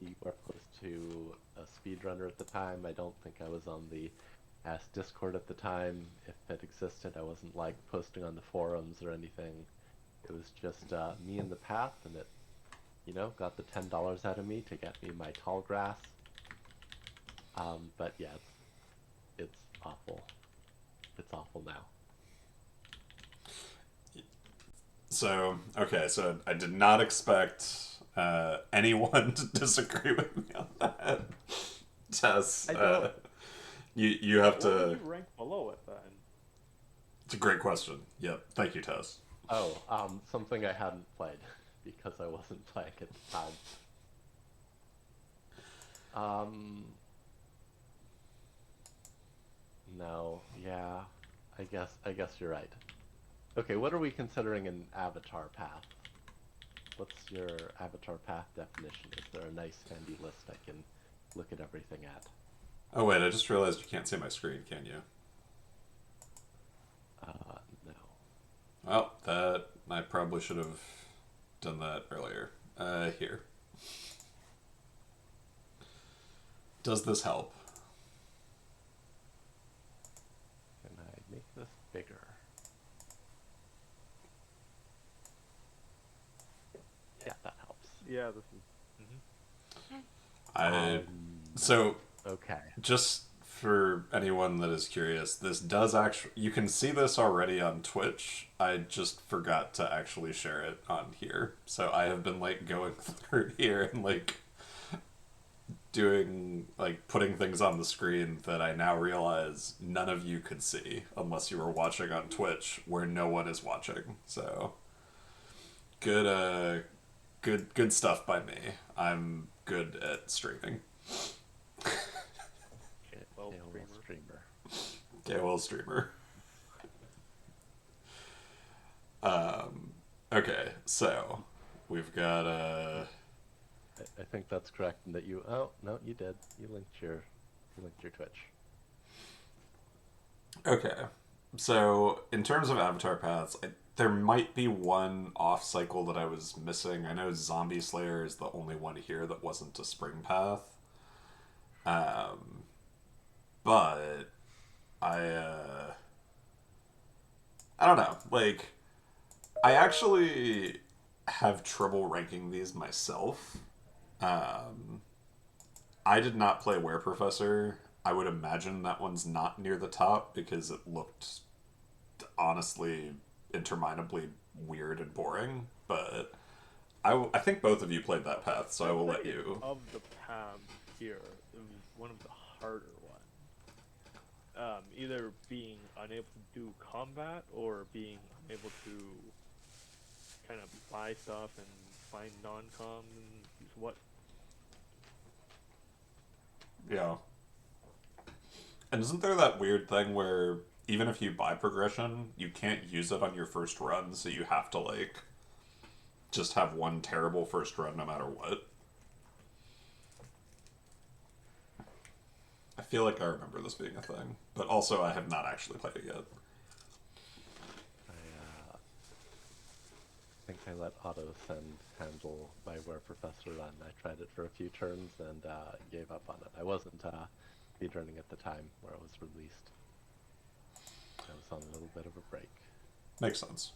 anywhere close to a speedrunner at the time. I don't think I was on the Ask Discord at the time. If it existed, I wasn't like posting on the forums or anything. It was just me in the path, and it, got the $10 out of me to get me my tall grass. But yeah, it's awful. It's awful now. So, okay, so I did not expect anyone to disagree with me on that. Tess, I don't. you have What to. would you rank below it then? It's a great question. Yep, thank you, Tess. Oh, something I hadn't played because I wasn't playing at the time. No, yeah, I guess you're right. Okay, what are we considering an avatar path? What's your avatar path definition? Is there a nice handy list I can look at everything at? Oh wait, I just realized you can't see my screen, can you? No. Well, that I probably should have done that earlier. Here. Does this help? Can I make this bigger? Yeah, that helps. Yeah, this is. I Um, so okay. just for anyone that is curious, this does actually, you can see this already on Twitch. I just forgot to actually share it on here. So I have been like going through here and like doing like putting things on the screen that I now realize none of you could see unless you were watching on Twitch where no one is watching. So good stuff by me. I'm good at streaming. Well, KOL streamer. streamer. KOL streamer. Okay, so we've got I think that's correct in that you. Oh no, you did. You linked your Twitch. okay. So in terms of avatar paths, there might be one off cycle that I was missing. I know Zombie Slayer is the only one here that wasn't a spring path. But I don't know. Like I actually have trouble ranking these myself. Um, I did not play Were Professor. I would imagine that one's not near the top because it looked honestly interminably weird and boring, but I think both of you played that path, so I I'd will let say you. of the paths here, it was one of the harder ones. Either being unable to do combat or being unable to kind of buy stuff and find non-coms and use what. Yeah. And isn't there that weird thing where even if you buy progression, you can't use it on your first run, so you have to, like, just have one terrible first run no matter what? I feel like I remember this being a thing, but also I have not actually played it yet. I think I let AutoSend handle my Were Professor run. I tried it for a few turns and gave up on it. I wasn't speedrunning at the time where it was released. I was on a little bit of a break. Makes sense.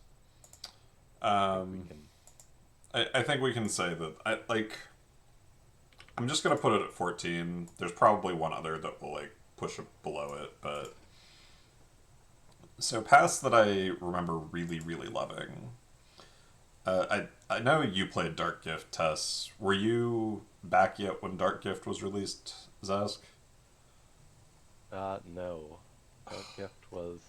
We can... I think we can say that I'm just gonna put it at 14. There's probably one other that will like push it below it, but so paths that I remember really really loving. I know you played Dark Gift, Tess. Were you back yet when Dark Gift was released, Zask? No. That gift was...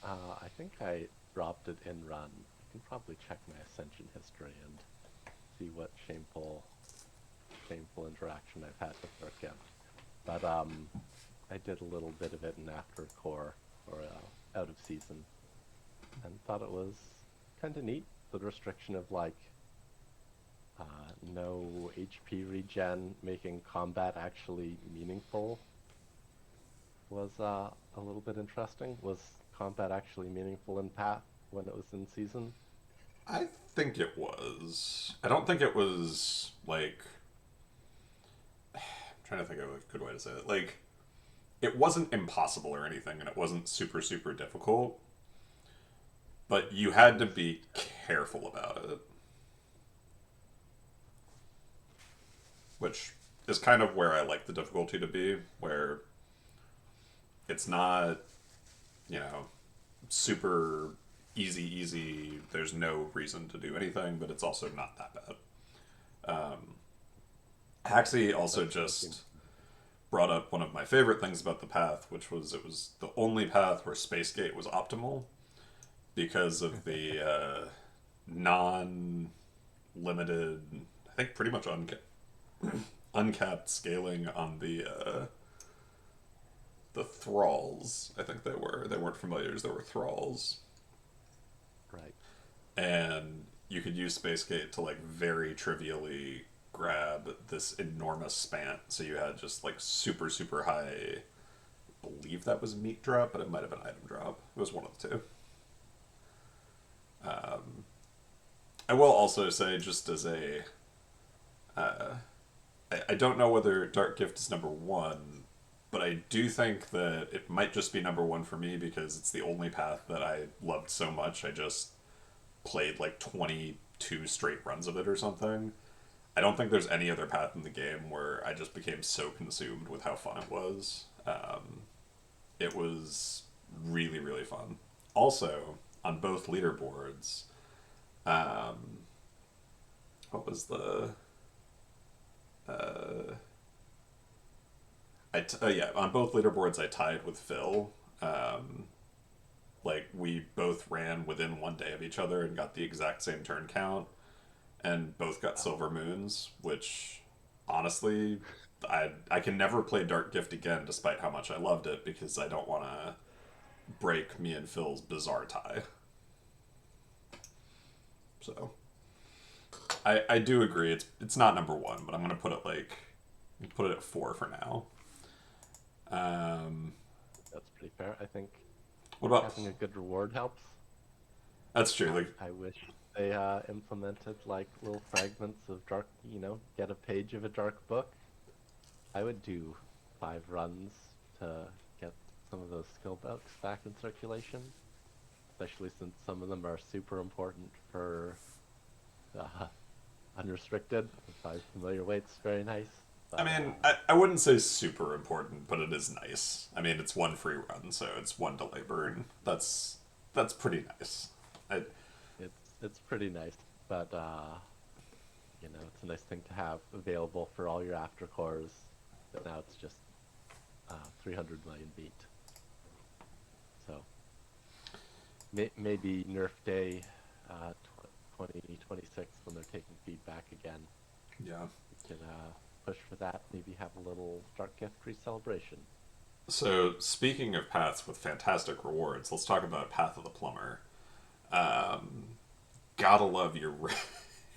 I think I dropped it in run. I can probably check my Ascension history and see what shameful interaction I've had with Dark Gift. But I did a little bit of it in After Core, or out of season, and thought it was kind of neat. The restriction of like no HP regen, making combat actually meaningful was a little bit interesting. Was combat actually meaningful in Path when it was in season? I think it was. I don't think it was like. I'm trying to think of a good way to say it. Like, it wasn't impossible or anything, and it wasn't super super difficult. But you had to be careful about it, which is kind of where I like the difficulty to be, where it's not, you know, super easy. There's no reason to do anything, but it's also not that bad. Haxie also just brought up one of my favorite things about the path, which was it was the only path where Space Gate was optimal because of the non-limited, I think pretty much uncapped scaling on the thralls. I think they weren't familiars. They were thralls, Right. and you could use Space Gate to like very trivially grab this enormous span. So you had just like super super high. I believe that was meat drop, but it might have been item drop. It was one of the two. I will also say, just as a, I don't know whether Dark Gift is number one, but I do think that it might just be number one for me because it's the only path that I loved so much. I just played like 22 straight runs of it or something. I don't think there's any other path in the game where I just became so consumed with how fun it was. It was really, really fun. Also, on both leaderboards, um, what was the yeah, on both leaderboards I tied with Phil. Um, like we both ran within 1 day of each other and got the exact same turn count, and both got silver moons. Which, honestly, I can never play Dark Gift again, despite how much I loved it, because I don't want to break me and Phil's bizarre tie. So I do agree. It's not number one, but I'm gonna put it at 4 for now. Um, That's pretty fair. I think what about? having a good reward helps. That's true. Like, I wish they implemented like little fragments of dark, get a page of a dark book. I would do 5 runs to get some of those skill books back in circulation, especially since some of them are super important for uh, unrestricted. 5 familiar weights, very nice. I But mean, I wouldn't say super important but it is nice. I mean, it's one free run, so it's one delay burn. That's pretty nice. It's pretty nice, but it's a nice thing to have available for all your aftercores. But now it's just 300 million beat. So maybe Nerf Day 2026 when they're taking feedback again. Yeah. We can push for that. Maybe have a little Dark Gift celebration. So speaking of paths with fantastic rewards, let's talk about Path of the Plumber. Gotta love your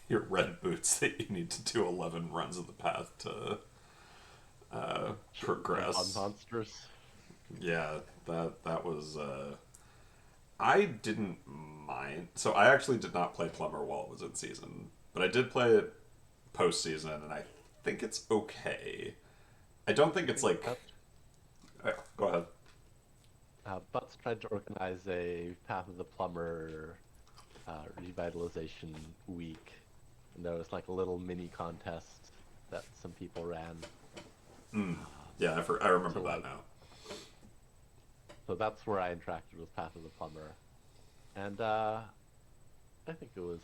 your red boots that you need to do 11 runs of the path to progress. On monsters. Yeah, that was. I didn't mind. So I actually did not play Plumber while it was in season, but I did play it post season, and I think it's okay. I don't think it's like. Go ahead. Butts tried to organize a Path of the Plumber revitalization week, and there was like a little mini contest that some people ran. Yeah, I remember that now. So that's where I interacted with Path of the Plumber, and I think it was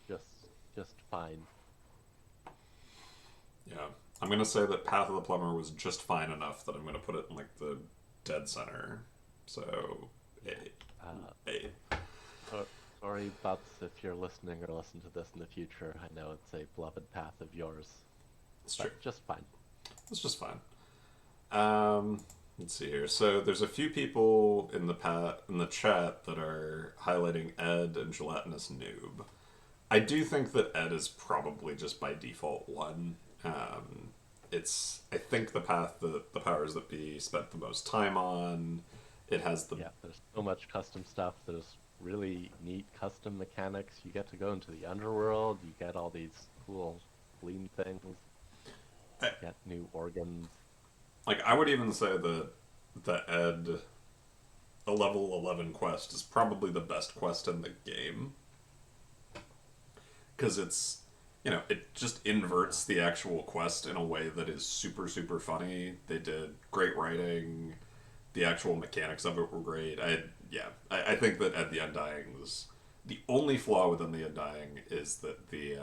just fine. Yeah, I'm gonna say that Path of the Plumber was just fine enough that I'm gonna put it in like the dead center. So, A. Sorry, Butts, if you're listening or listen to this in the future. I know it's a beloved path of yours. It's true. Just fine. It's just fine. Let's see here. So there's a few people in the chat that are highlighting Ed and Gelatinous Noob. I do think that Ed is probably just by default one. I think the path that the powers that be spent the most time on. It has the There's so much custom stuff. There's really neat custom mechanics. You get to go into the underworld. You get all these cool spleen things. You get new organs. Like, I would even say that the Ed, a level 11 quest is probably the best quest in the game. Because it's, it just inverts the actual quest in a way that is super, super funny. They did great writing. The actual mechanics of it were great. I think that Ed the Undying was... The only flaw within the Undying is that the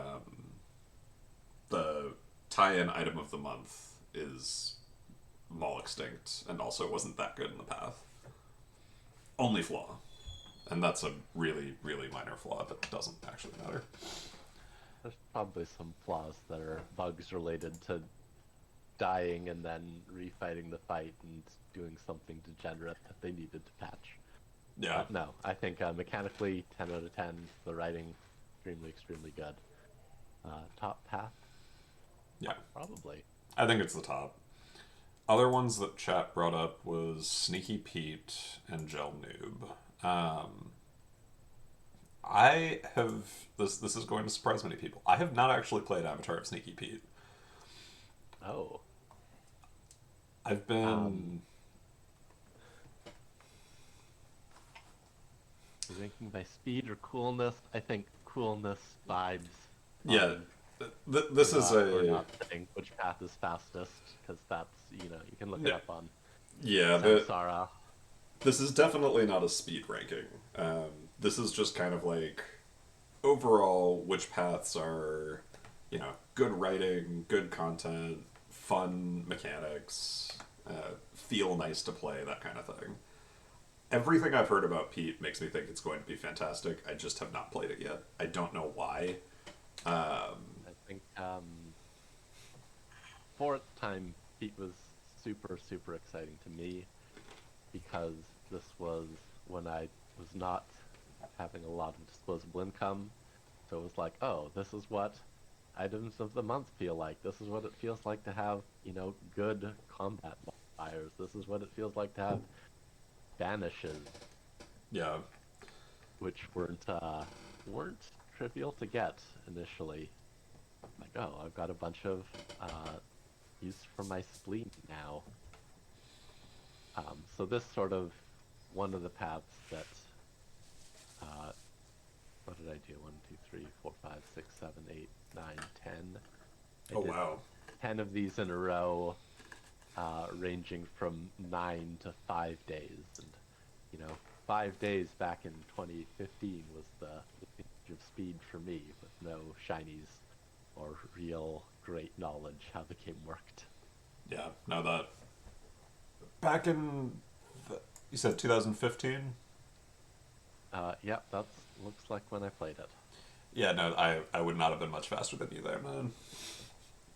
tie-in item of the month is Maul Extinct, and also wasn't that good in the path. Only flaw. And that's a really, really minor flaw that doesn't actually matter. There's probably some flaws that are bugs related to dying and then refighting the fight and doing something degenerate that they needed to patch. Yeah. No, I think mechanically 10 out of 10. The writing, extremely, extremely good. Top path? Yeah. Probably. I think it's the top. Other ones that chat brought up was Sneaky Pete and Gel Noob. I have... This is going to surprise many people. I have not actually played Avatar of Sneaky Pete. Oh. I've been... Ranking by speed or coolness? I think coolness vibes. Yeah, this is We're not saying which path is fastest, because that's, you can look it up on Samsara. This is definitely not a speed ranking. This is just kind of like, overall, which paths are, good writing, good content, fun mechanics, feel nice to play, that kind of thing. Everything I've heard about Pete makes me think it's going to be fantastic. I just have not played it yet. I don't know why. I think fourth time Pete was super, super exciting to me because this was when I was not having a lot of disposable income. So it was like, oh, this is what items of the month feel like. This is what it feels like to have, good combat modifiers. This is what it feels like to have banishes. Yeah. Which weren't trivial to get initially. Like, oh, I've got a bunch of use for my spleen now. So this sort of one of the paths that what did I do? 1, 2, 3, 4, 5, 6, 7, 8, 9, 10. Oh wow. 10 of these in a row. ranging from 9 to 5 days. And, 5 days back in 2015 was the age of speed for me, with no shinies or real great knowledge how the game worked. Yeah, no, that back in you said 2015. Yep, that looks like when I played it. Yeah, no, I would not have been much faster than you there, man.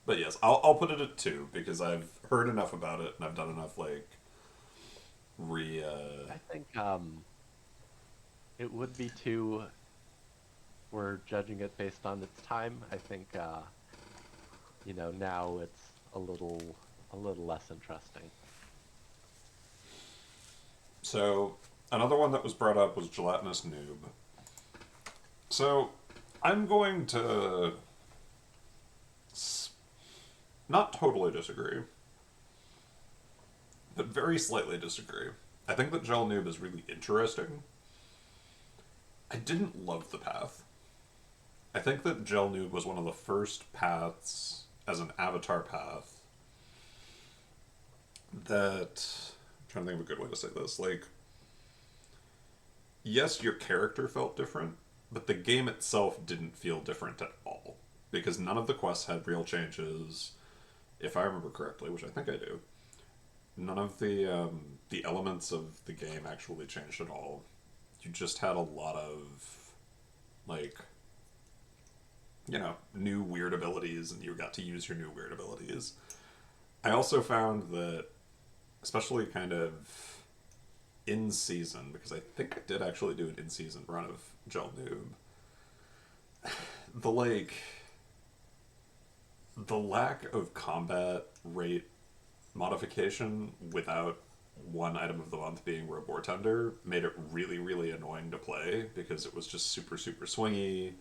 But yes, I'll put it at 2 because I've heard enough about it and I've done enough like re. I think it would be 2. We're judging it based on its time. I think now it's a little less interesting. So another one that was brought up was gelatinous noob. So I'm going to not totally disagree, but very slightly disagree. I think that gel noob is really interesting. I didn't love the path. I think that gel noob was one of the first paths as an avatar path that I'm trying to think of a good way to say this. Like, yes, your character felt different, but the game itself didn't feel different at all because none of the quests had real changes. If I remember correctly, which I think I do, none of the elements of the game actually changed at all. You just had a lot of like new weird abilities, and you got to use your new weird abilities. I also found that, especially kind of in season, because I think I did actually do an in season run of Gel Noob, the lack of combat rate modification without one item of the month being Robor Tender made it really, really annoying to play because it was just super, super swingy.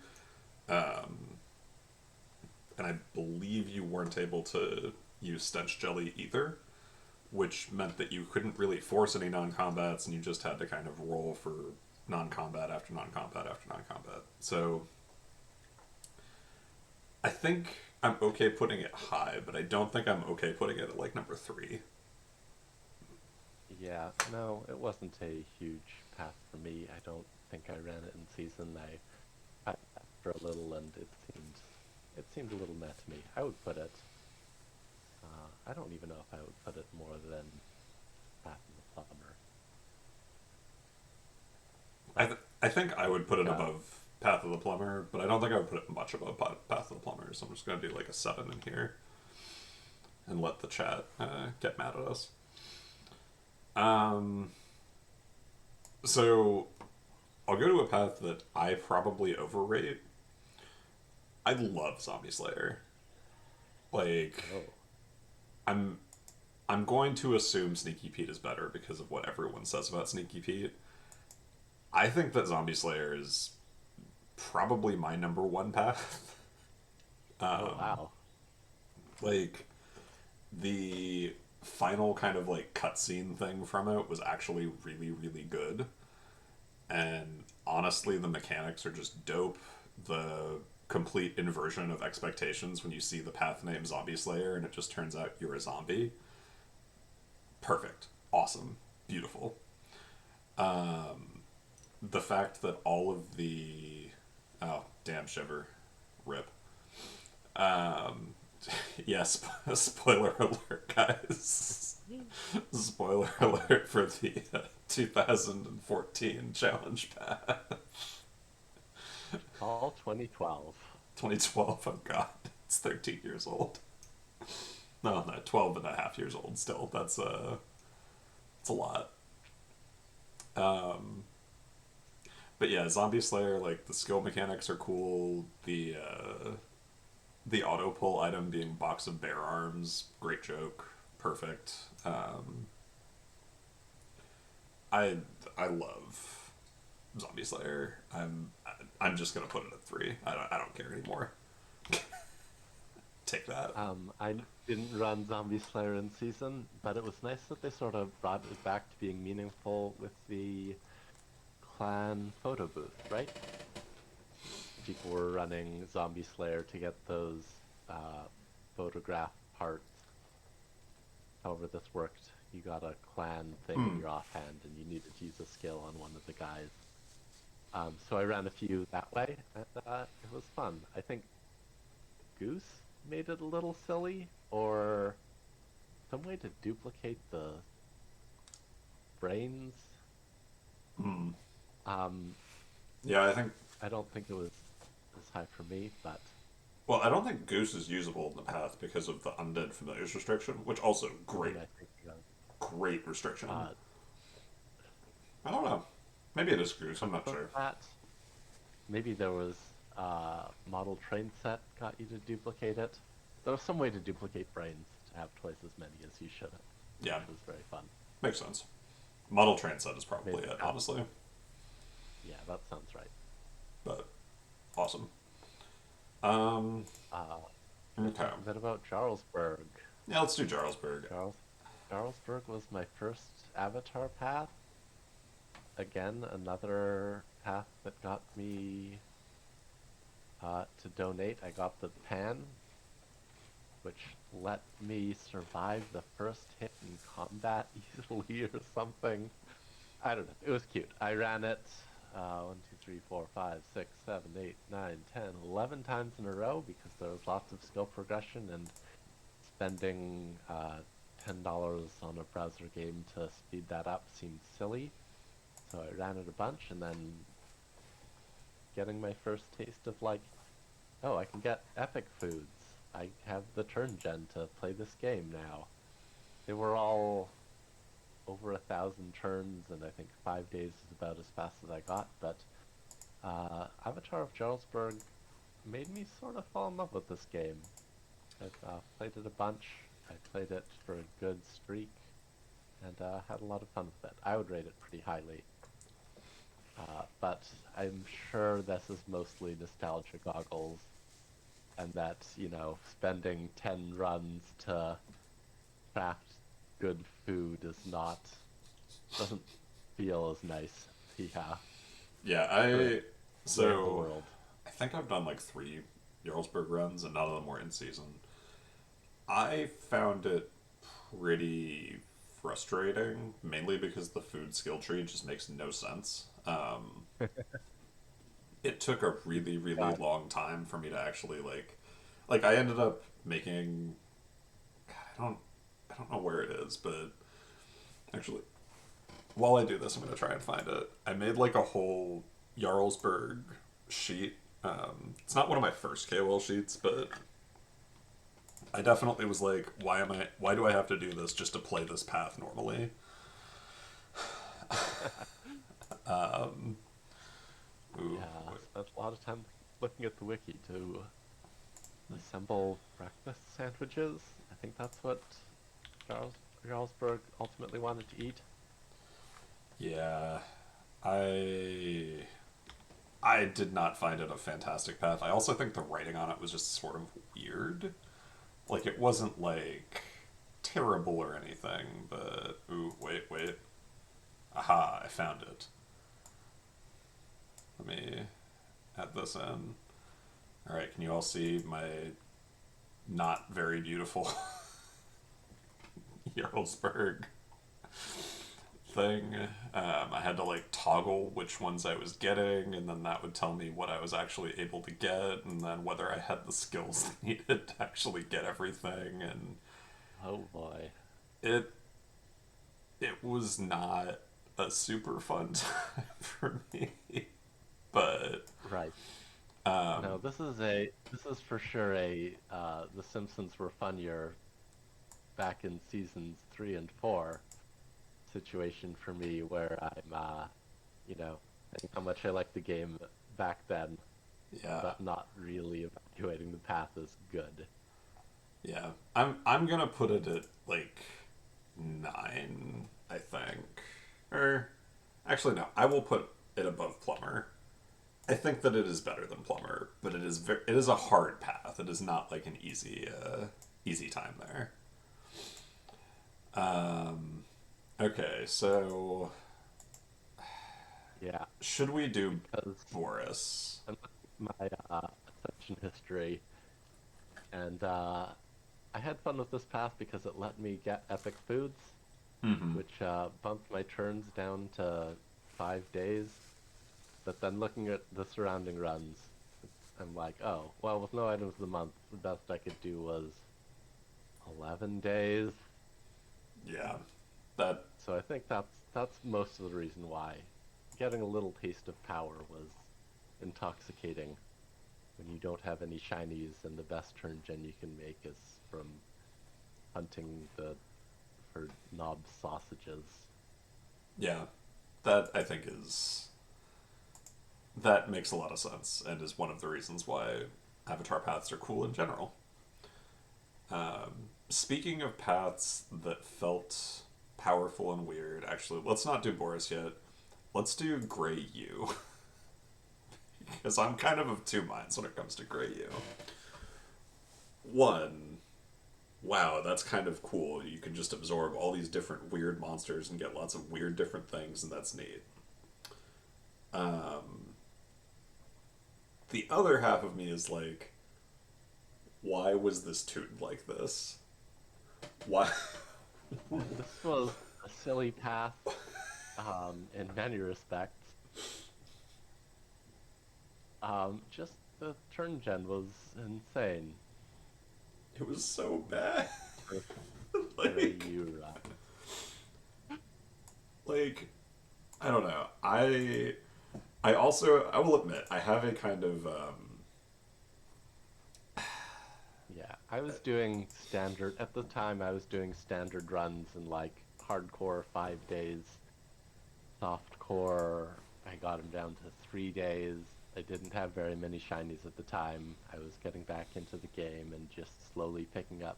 And I believe you weren't able to use Stench Jelly either, which meant that you couldn't really force any non-combats, and you just had to kind of roll for non-combat after non-combat after non-combat. So I think I'm okay putting it high, but I don't think I'm okay putting it at like number 3. Yeah, no, it wasn't a huge path for me. I don't think I ran it in season. I for a little, and it seemed a little meh to me. I would put it. I don't even know if I would put it more than Path of the Plumber. I think I would put it Yeah. above Path of the Plumber, but I don't think I would put it much above Path of the Plumber, so I'm just going to do like a 7 in here and let the chat get mad at us. So I'll go to a path that I probably overrate. I love Zombie Slayer. Like, Oh, I'm I'm going to assume Sneaky Pete is better because of what everyone says about Sneaky Pete. I think that Zombie Slayer is probably my number 1 path. oh wow. Like, the final kind of like cutscene thing from it was actually really, really good. And honestly, the mechanics are just dope. The complete inversion of expectations when you see the path name Zombie Slayer and it just turns out you're a zombie. Perfect. Awesome. Beautiful. The fact that all of the. Oh, damn shiver. Rip. Um, yes, spoiler alert, guys. Spoiler alert for the 2014 challenge pack. All 2012. 2012, oh god, it's 13 years old. No, 12 and a half years old still. That's it's a lot. But yeah, Zombie Slayer, like, the skill mechanics are cool. The auto pull item being box of bear arms, great joke, perfect. I I love Zombie Slayer. I'm just gonna put it at 3. I don't care anymore. Take that. I didn't run Zombie Slayer in season, but it was nice that they sort of brought it back to being meaningful with the clan photo booth, right? People were running Zombie Slayer to get those photograph parts. however this worked. You got a clan thing in your offhand, and you needed to use a skill on one of the guys. So I ran a few that way, and it was fun. I think Goose made it a little silly, or some way to duplicate the brains. Hmm. Um, Yeah, I think. I don't think it was as high for me, but Well, I don't think Goose is usable in the path because of the undead familiars restriction, which also what great, am I thinking of? great restriction. Uh, I don't know. Maybe it is Goose. I'm some not of sure. that. Maybe there was model train set got you to duplicate it. There was some way to duplicate brains to have twice as many as you should have, Yeah, which was very fun. makes sense. Model train set is Made probably the it, path. honestly. Yeah, that sounds right. But awesome. Um. Uh, Can we Okay. talk a bit about Jarlsberg? Yeah, let's do Jarlsberg. Charles Jarlsberg was my first avatar path. Again, another path that got me to donate. I got the pan, which let me survive the first hit in combat easily or something. I don't know. It was cute. I ran it 1, 2, 3, 4, 5, 6, 7, 8, 9, 10, 11 times in a row because there was lots of skill progression, and spending $10 on a browser game to speed that up seemed silly. So I ran it a bunch, and then getting my first taste of like, oh, I can get epic foods. I have the turn gen to play this game now. They were all over 1,000 turns, and I think 5 days is about as fast as I got. But Avatar of Jarlsberg made me sort of fall in love with this game. I've played it a bunch. I played it for a good streak, and had a lot of fun with it. I would rate it pretty highly. But I'm sure this is mostly nostalgia goggles, and that, spending 10 runs to craft good food doesn't feel as nice. Yeah, Yeah, for I. where the So. world. I think I've done like 3 Jarlsberg runs, and none of them were in season. I found it pretty frustrating, mainly because the food skill tree just makes no sense. It took a really, really God, long time for me to actually like I ended up making. God, I don't know where it is, but actually, while I do this, I'm gonna try and find it. I made like a whole Jarlsberg sheet. It's not one of my first KOL sheets, but I definitely was like, why do I have to do this just to play this path normally? Ooh, yeah, wait. spent a lot of time looking at the wiki to assemble breakfast sandwiches. I think that's what Charles Jarlsberg ultimately wanted to eat. Yeah, I I did not find it a fantastic path. I also think the writing on it was just sort of weird. Like it wasn't like terrible or anything, but ooh, wait. Aha, I found it. Let me add this in. All right, can you all see my not very beautiful Jarlsberg thing? I had to like toggle which ones I was getting, and then that would tell me what I was actually able to get, and then whether I had the skills needed to actually get everything. And Oh boy. it it was not a super fun time for me, but Right. No, um, this is for sure a The Simpsons were funnier back in seasons 3 and 4 situation for me, where I'm saying how much I liked the game back then, yeah, but not really evaluating the path as good. yeah. I'm gonna put it at like 9, I think. Or actually no, I will put it above Plumber. I think that it is better than Plumber, but it is a hard path. It is not like an easy time there. Um, okay, so Yeah, should we do because Boris? I'm looking at my ascension history, and I had fun with this path because it let me get epic foods, Mm-hmm. which bumped my turns down to 5 days. But then looking at the surrounding runs, I'm like, oh, well, with no items of the month, the best I could do was 11 days. Yeah, that So I think that's most of the reason why getting a little taste of power was intoxicating when you don't have any shinies and the best turn gen you can make is from hunting the for knob sausages. yeah, that I think is that makes a lot of sense and is one of the reasons why avatar paths are cool in general. Speaking of paths that felt powerful and weird, actually, let's not do Boris yet. Let's do Grey U. Because I'm kind of two minds when it comes to Grey U. One, wow, that's kind of cool. You can just absorb all these different weird monsters and get lots of weird different things, and that's neat. Um, the other half of me is like, why was this tuned like this? Why? This was a silly path in many respects. Just the turn gen was insane It was so bad. for like, Yura. like, I don't know. I also, I will admit, I have a kind of, Yeah, I was doing standard at the time. I was doing standard runs in like hardcore 5 days, softcore. I got him down to 3 days. I didn't have very many shinies at the time. I was getting back into the game and just slowly picking up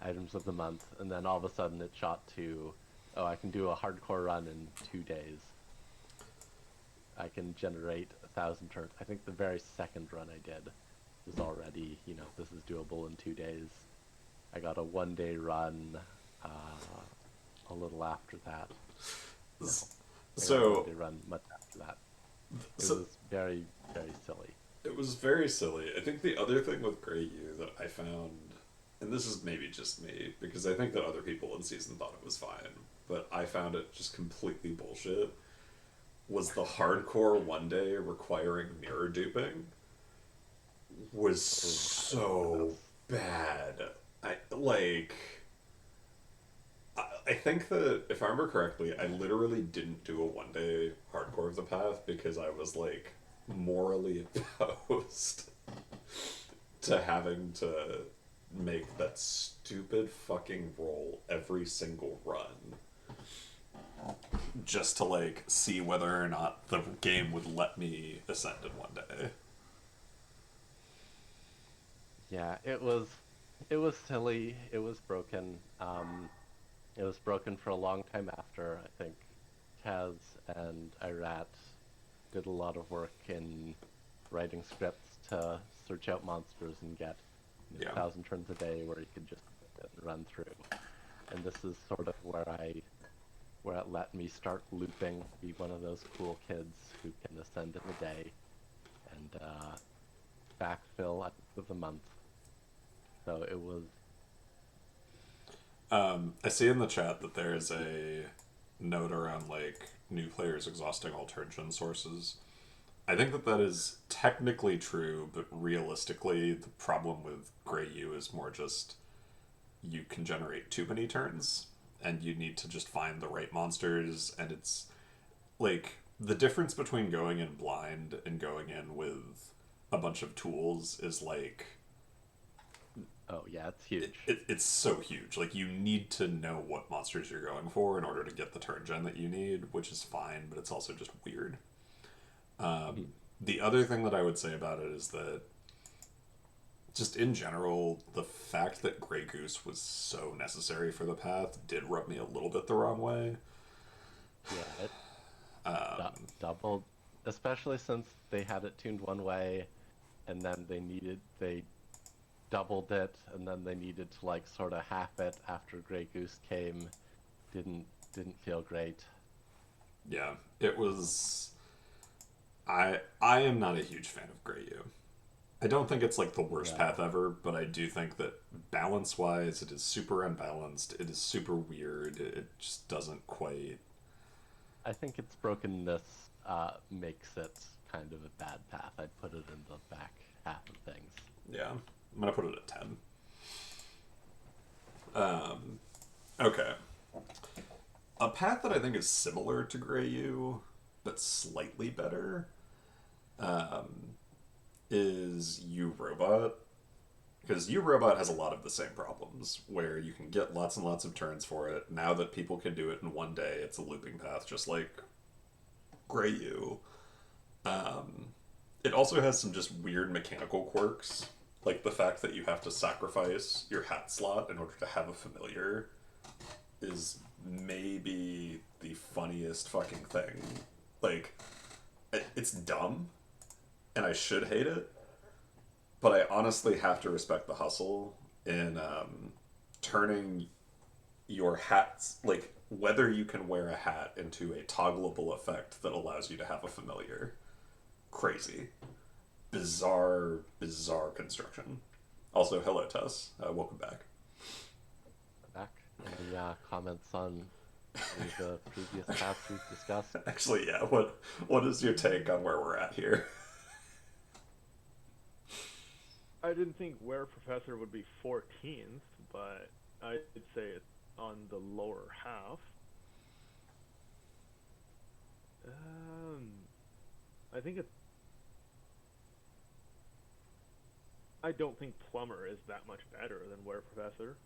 items of the month. And then all of a sudden it shot to, oh, I can do a hardcore run in 2 days. I can generate 1,000 turns. I think the very second run I did was already, this is doable in 2 days. I got a 1 day run a little after that. No, I got a so, 1 day run much after that. It so, was very, very silly. it was very silly. I think the other thing with Grey U that I found, and this is maybe just me, because I think that other people in season thought it was fine, but I found it just completely bullshit, was the hardcore 1 day requiring mirror duping was Oh, I remember so this. bad. I like. I think that if I remember correctly, I literally didn't do a 1 day hardcore of the path because I was like morally opposed to having to make that stupid fucking roll every single run just to like see whether or not the game would let me ascend in 1 day. Yeah, it was silly. It was broken. It was broken for a long time after. I think Kaz and Irat did a lot of work in writing scripts to search out monsters and get Yeah. 1,000 turns a day where you could just run through. And this is sort of where it let me start looping, be one of those cool kids who can ascend in a day and backfill at the end of the month. So it was I see in the chat that there is a note around like new players exhausting all turn gen sources. I think that that is technically true, but realistically, the problem with Grey U is more just you can generate too many turns, and you need to just find the right monsters, and it's like the difference between going in blind and going in with a bunch of tools is like oh yeah, it's huge. it's so huge. Like you need to know what monsters you're going for in order to get the turn gen that you need, which is fine, but it's also just weird. Mhm. The other thing that I would say about it is that just in general, the fact that Grey Goose was so necessary for the path did rub me a little bit the wrong way. Yeah, it doubled, especially since they had it tuned one way, and then they doubled it, and then they needed to like sort of half it after Grey Goose came. Didn't feel great. Yeah, it was. I am not a huge fan of Grey U. I don't think it's like the worst Yeah. path ever, but I do think that balance wise, it is super unbalanced. It is super weird. It just doesn't quite. I think its brokenness makes it kind of a bad path. I'd put it in the back half of things. Yeah, I'm gonna put it at 10. Okay. A path that I think is similar to Grey U, but slightly better, is U Robot. Because U Robot has a lot of the same problems, where you can get lots and lots of turns for it. Now that people can do it in one day, it's a looping path, just like Grey U. It also has some just weird mechanical quirks, like the fact that you have to sacrifice your hat slot in order to have a familiar is maybe the funniest fucking thing. Like, it's dumb, and I should hate it, but I honestly have to respect the hustle in turning your hats, like, whether you can wear a hat into a toggleable effect that allows you to have a familiar. Crazy. Bizarre, bizarre construction. Also, hello, Tess. Welcome back. Back. Any comments on any of the previous paths we've discussed? Actually, yeah. What is your take on where we're at here? I didn't think Where Professor would be 14th, but I'd say it's on the lower half. I think it's. I don't think Plumber is that much better than Where Professor.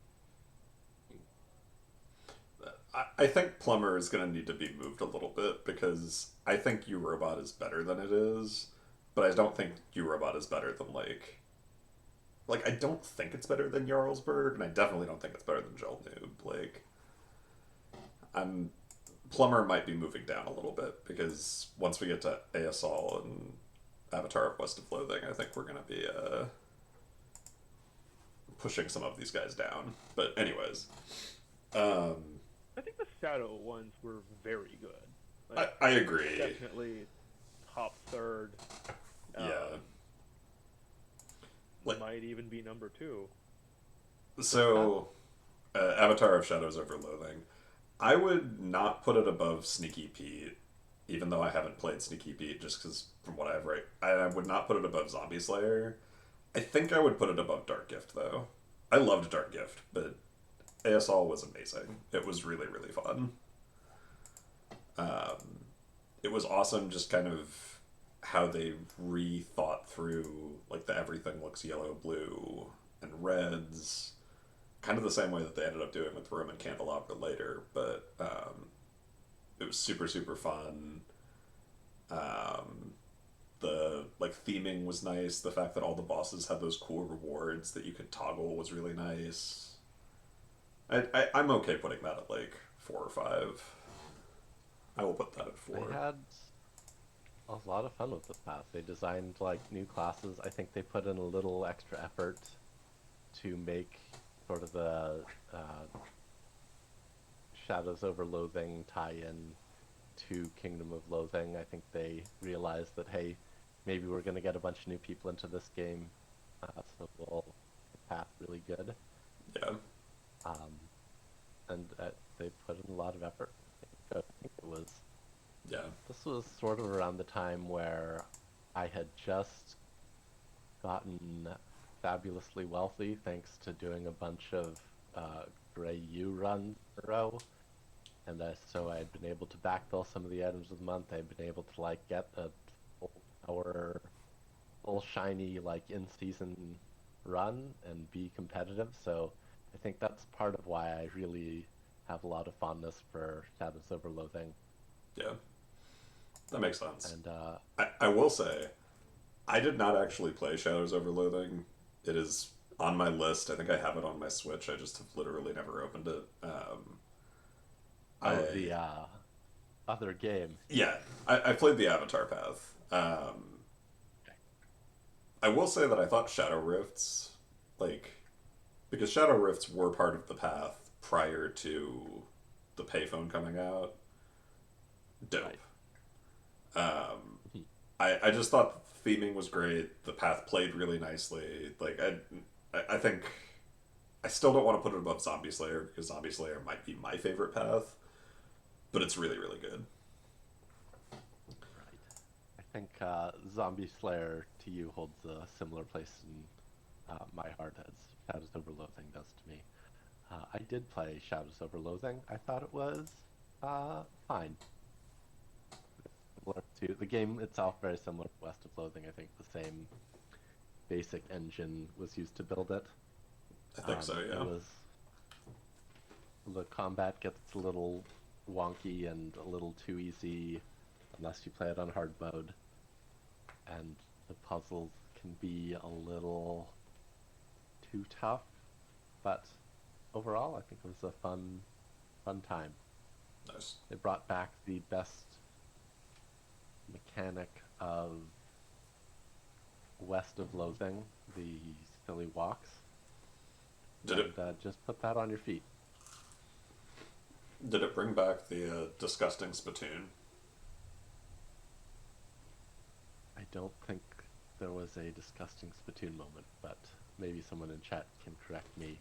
I think Plumber is going to need to be moved a little bit because I think U Robot is better than it is, but I don't think U Robot is better than I don't think it's better than Jarlsberg, and I definitely don't think it's better than Gelnoob. I'm Plumber might be moving down a little bit because once we get to ASL and Avatar of West of Loathing, I think we're going to be pushing some of these guys down. But anyways, I think the Shadow ones were very good. I agree. Definitely top third. Yeah. Might even be number 2. So, Avatar of Shadows over Loathing. I would not put it above Sneaky Pete, even though I haven't played Sneaky Pete, just because from what I have right, I would not put it above Zombie Slayer. I think I would put it above Dark Gift, though. I loved Dark Gift, but ASL was amazing. It was really, really fun. It was awesome just kind of how they rethought through the everything looks yellow, blue, and reds. Kind of the same way that they ended up doing with Roman Candelabra later, but it was super, super fun. The theming was nice. The fact that all the bosses had those cool rewards that you could toggle was really nice. I'm okay putting that at 4 or 5. I will put that at 4. They had a lot of fun with this path. They designed new classes. I think they put in a little extra effort to make sort of the Shadows over Loathing tie-in to Kingdom of Loathing. I think they realized that, hey, maybe we're going to get a bunch of new people into this game, so we'll make the path really good. Yeah. And they put in a lot of effort. I think it was. Yeah. This was sort of around the time where I had just gotten fabulously wealthy thanks to doing a bunch of Grey U runs in a row. And so I had been able to backfill some of the items of the month. I had been able to get a full shiny in-season run and be competitive. So I think that's part of why I really have a lot of fondness for Shadows over Loathing. Yeah. That makes sense. And I will say, I did not actually play Shadows over Loathing. It is on my list. I think I have it on my Switch. I just have literally never opened it. the other game. Yeah, I played the Avatar path. I will say that I thought Shadow Rifts, because Shadow Rifts were part of the path prior to the payphone coming out. Dope. Right. I just thought the theming was great. The path played really nicely. Like I think I still don't want to put it above Zombie Slayer because Zombie Slayer might be my favorite path, but it's really really good. Right. I think Zombie Slayer to you holds a similar place in my heart as Shadows Over Loathing does to me. I did play Shadows Over Loathing. I thought it was fine. Similar to the game itself, very similar to West of Loathing. I think the same basic engine was used to build it. I think so. It Yeah. was the combat gets a little wonky and a little too easy unless you play it on hard mode, and the puzzles can be a little too tough. But overall, I think it was a fun time. Nice. They brought back the best mechanic of West of Loathing, the silly walks, Did it and just put that on your feet. did it bring back the disgusting spittoon? I don't think there was a disgusting spittoon moment, but maybe someone in chat can correct me.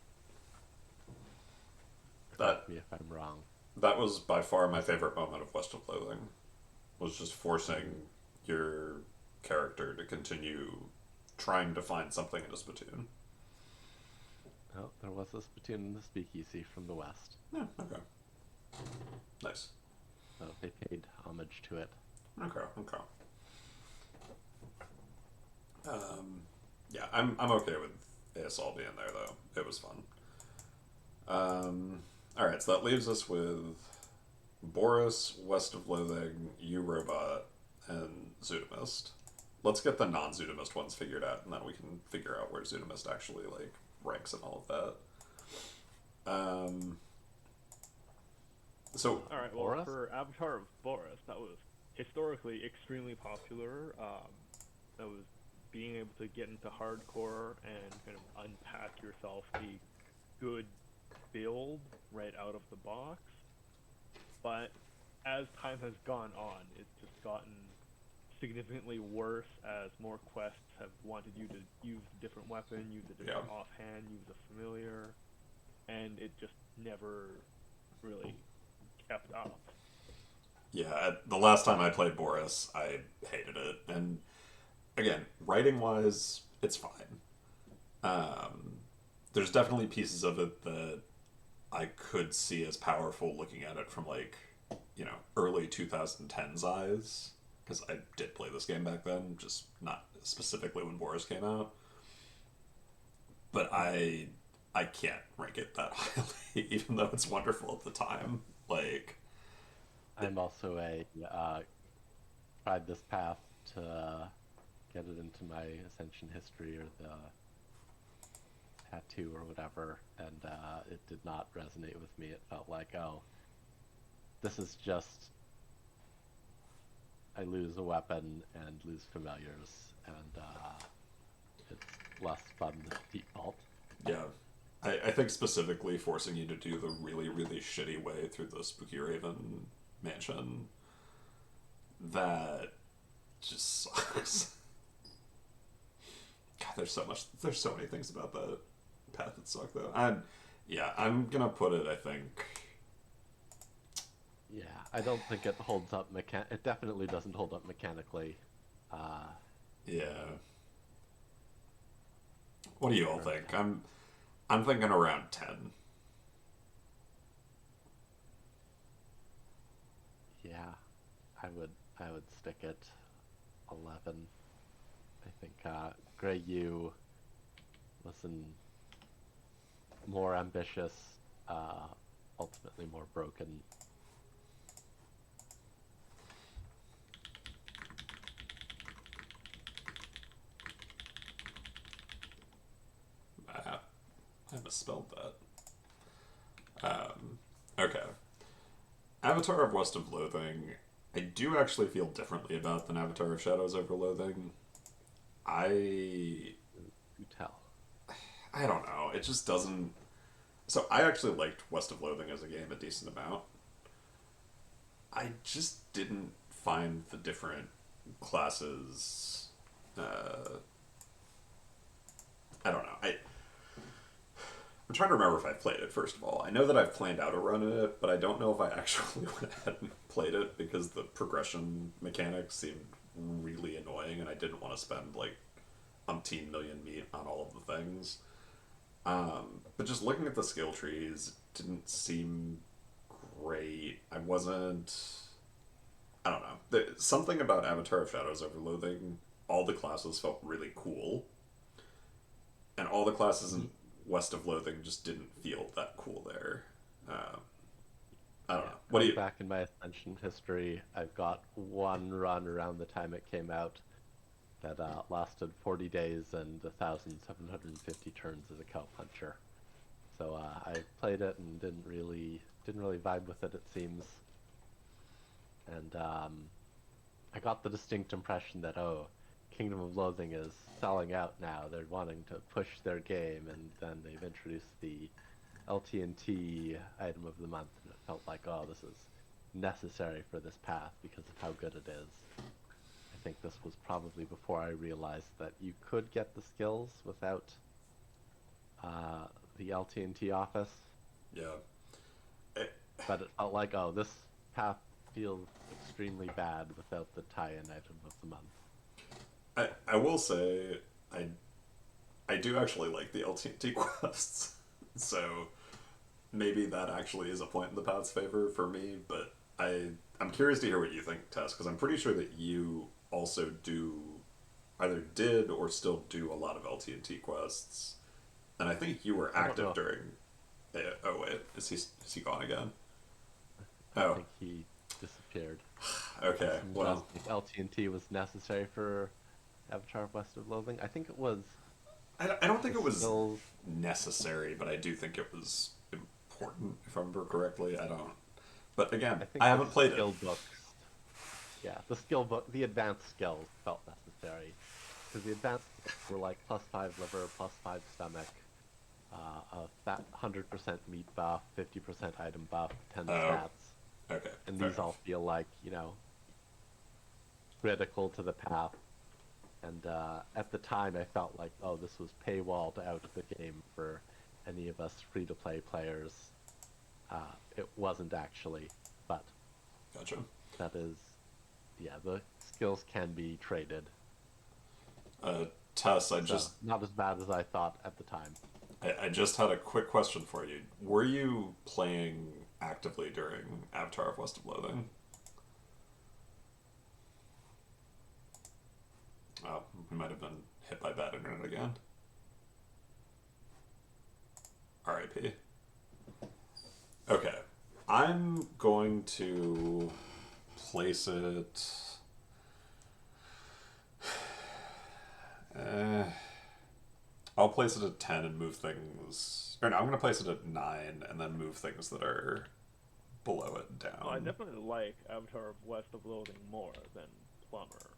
That Correct me if I'm wrong. that was by far my favorite moment of West of Loathing. Was just forcing your character to continue trying to find something in a spittoon. Oh, there was a spittoon in the speakeasy from the West, Yeah. Okay. Nice. so they paid homage to it. Okay. Okay. Um, yeah, I'm okay with ASL being there though. It was fun. All right, so that leaves us with Boris, West of Loathing, You Robot, and Zootomist. Let's get the non-Zootomist ones figured out, and then we can figure out where Zootomist actually like ranks and all of that. So All right. Well, Boris? for Avatar of Boris, that was historically extremely popular. That was being able to get into hardcore and kind of unpack yourself a good build right out of the box. But as time has gone on, it's just gotten significantly worse as more quests have wanted you to use a different weapon, use a different Yeah. offhand, use a familiar, and it just never really kept up. yeah, the last time I played Boris, I hated it, and again, writing wise, it's fine. Um, there's definitely pieces of it that I could see as powerful looking at it from like, early 2010s eyes. Because I did play this game back then, just not specifically when Boris came out. But I can't rank it that highly, even though it's wonderful at the time. Like, I'm also a tried this path to get it into my Ascension history or the tattoo or whatever, and it did not resonate with me. It felt like, oh, this is just I lose a weapon and lose familiars, and it's less fun than default. yeah. I think specifically forcing you to do the really, really shitty way through the Spooky Raven mansion, that just sucks. God, there's so many things about that path that suck though. I'm gonna put it, I think. Yeah, I don't think it holds up It definitely doesn't hold up mechanically. Uh, Yeah. What do you all around think? 10. I'm thinking around 10. Yeah, I would stick at 11. I think Grey U was more ambitious, ultimately more broken. Ah, I misspelled that. Okay. Avatar of West of Loathing, I do actually feel differently about than Avatar of Shadows Over Loathing. I You tell. I don't know. It just doesn't. So I actually liked West of Loathing as a game a decent amount. I just didn't find the different classes. Uh, I don't know. I'm trying to remember if I've played it, first of all. I know that I've planned out a run in it, but I don't know if I actually went ahead and played it because the progression mechanics seemed really annoying and I didn't want to spend like umpteen million meat on all of the things. But just looking at the skill trees didn't seem great. I wasn't. I don't know. Something about Avatar of Shadows over Loathing, all the classes felt really cool, and all the classes in West of Loathing just didn't feel that cool there. Um, I don't Yeah, know. What do going you? back in my Ascension history, I've got one run around the time it came out that lasted 40 days and 1,750 turns as a cowpuncher. So I played it and didn't really vibe with it. It seems, and I got the distinct impression that Kingdom of Loathing is selling out now. They're wanting to push their game, and then they've introduced the LTNT item of the month, and it felt like, oh, this is necessary for this path because of how good it is. I think this was probably before I realized that you could get the skills without uh, the LTNT office, Yeah. I, but it felt like, oh, this path feels extremely bad without the tie-in item of the month. I will say I I do actually like the LTNT quests, so maybe that actually is a point in the path's favor for me. But I'm curious to hear what you think, Tess, because I'm pretty sure that you also do either did or still do a lot of LTNT quests, and I think you were I don't active know. during. Oh wait, is he gone again? I Oh, think he disappeared. okay. Someone Well, asked if LTNT was necessary for Avatar West of Loathing. I think it was I don't think the it was skills. necessary, but I do think it was important, if I remember correctly. I don't. But again, I think I the haven't played it. skill books. Yeah, the skill book, the advanced skills felt necessary because the advanced were like +5 liver, +5 stomach, a fat 100% meat buff, 50% item buff, 10 Oh, stats, okay, and fair these all enough. feel like critical to the path. And at the time, I felt like, oh, this was paywalled out of the game for any of us free-to-play players. It wasn't actually, but Gotcha. that is, yeah, the skills can be traded. Uh, Tess, So not as bad as I thought at the time. I just had a quick question for you. Were you playing actively during Avatar of West of Loathing? Oh, we might have been hit by bad internet again. R.I.P. Okay, I'm going to place it. Uh, I'll place it at 10 and move things. Or no, I'm going to place it at 9 and then move things that are below it Well, I down. definitely like Avatar of West of Loathing more than Plumber.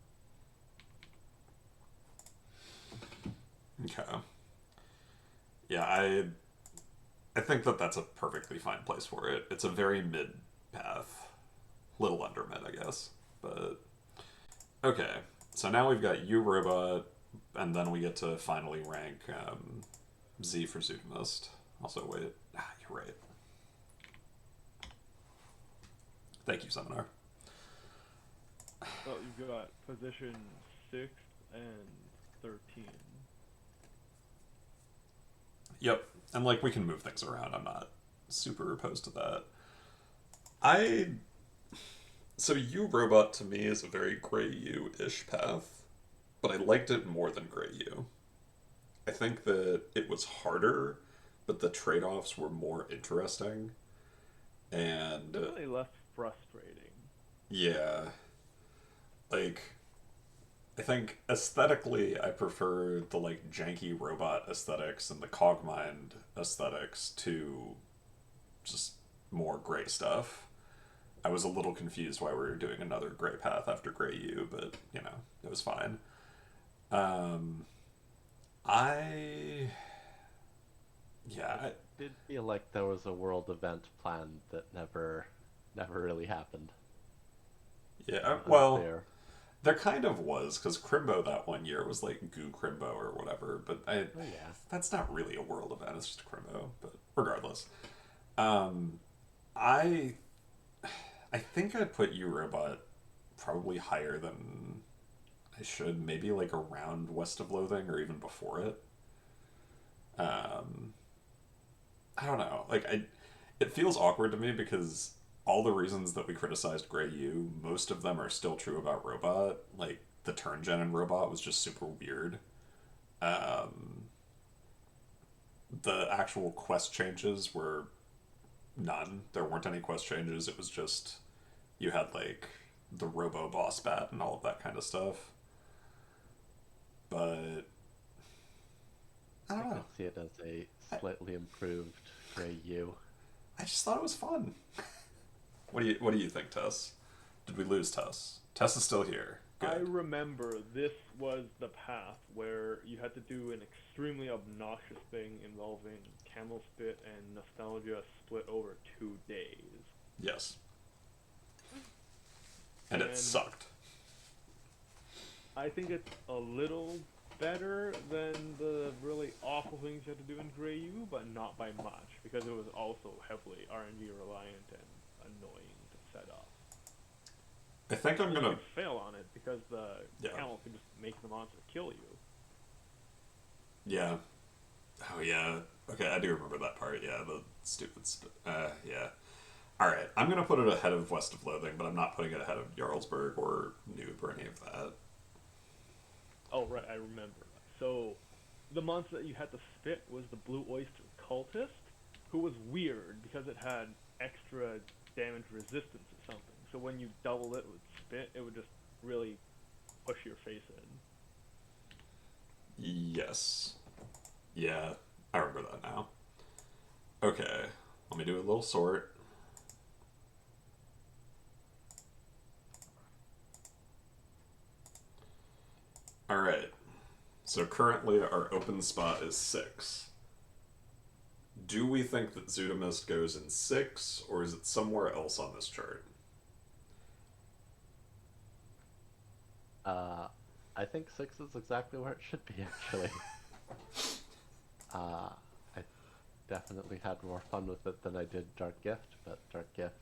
Okay. Yeah, I think that that's a perfectly fine place for it. It's a very mid path. Little under mid, I guess. But okay. So now we've got you robot and then we get to finally rank Z for Zootomist. Also, wait. You're right. Thank you, Seminar. Well, you've got position 6 and 13. Yep. And like we can move things around. I'm not super opposed to that. I so you robot to me is a very gray U ish path, but I liked it more than gray U. I think that it was harder, but the trade offs were more interesting. And Definitely less frustrating. yeah, like I think aesthetically, I prefer the like janky robot aesthetics and the cogmind aesthetics to just more gray stuff. I was a little confused why we were doing another gray path after gray U, but it was fine. Um, I I yeah, did feel like there was a world event planned that never really happened. yeah. Well, Unclear. There kind of was, because Crimbo that one year was like Goo Crimbo or whatever, but Oh yeah. that's not really a world event, it's just Crimbo, but regardless. Um, I I think I'd put you Robot probably higher than I should, maybe like around West of Loathing or even before it. Um, I don't know. It feels awkward to me because all the reasons that we criticized Grey U, most of them are still true about Robot. Like the turn gen in Robot was just super weird. Um, the actual quest changes were none. There weren't any quest changes. It was just you had like the Robo Boss Bat and all of that kind of stuff. But I I don't know. could see it as a I, slightly improved Grey U. I just thought it was fun. What do you think, Tess? Did we lose Tess? Tess is still here. I Good. remember this was the path where you had to do an extremely obnoxious thing involving camel spit and nostalgia split over 2 days. Yes. And it And sucked. I think it's a little better than the really awful things you had to do in Grey U, but not by much, because it was also heavily RNG reliant and annoying to set up. I think I'm You gonna. could fail on it because the Yeah. camel could just make the monster kill you. Yeah. Oh yeah. Okay, I do remember that part. Yeah, the stupid. Yeah. All right, I'm gonna put it ahead of West of Loathing, but I'm not putting it ahead of Jarlsberg or Noob or any of that. Oh, right, I remember. So, the monster that you had to spit was the Blue Oyster Cultist, who was weird because it had extra damage resistance or something. So when you doubled it with spit, it would just really push your face in. Yes. Yeah, I remember that now. Okay, let me do a little sort. All right. So currently our open spot is 6. Do we think that Zootomist goes in 6, or is it somewhere else on this chart? Uh, I think 6 is exactly where it should be, actually. Uh, I definitely had more fun with it than I did Dark Gift, but Dark Gift,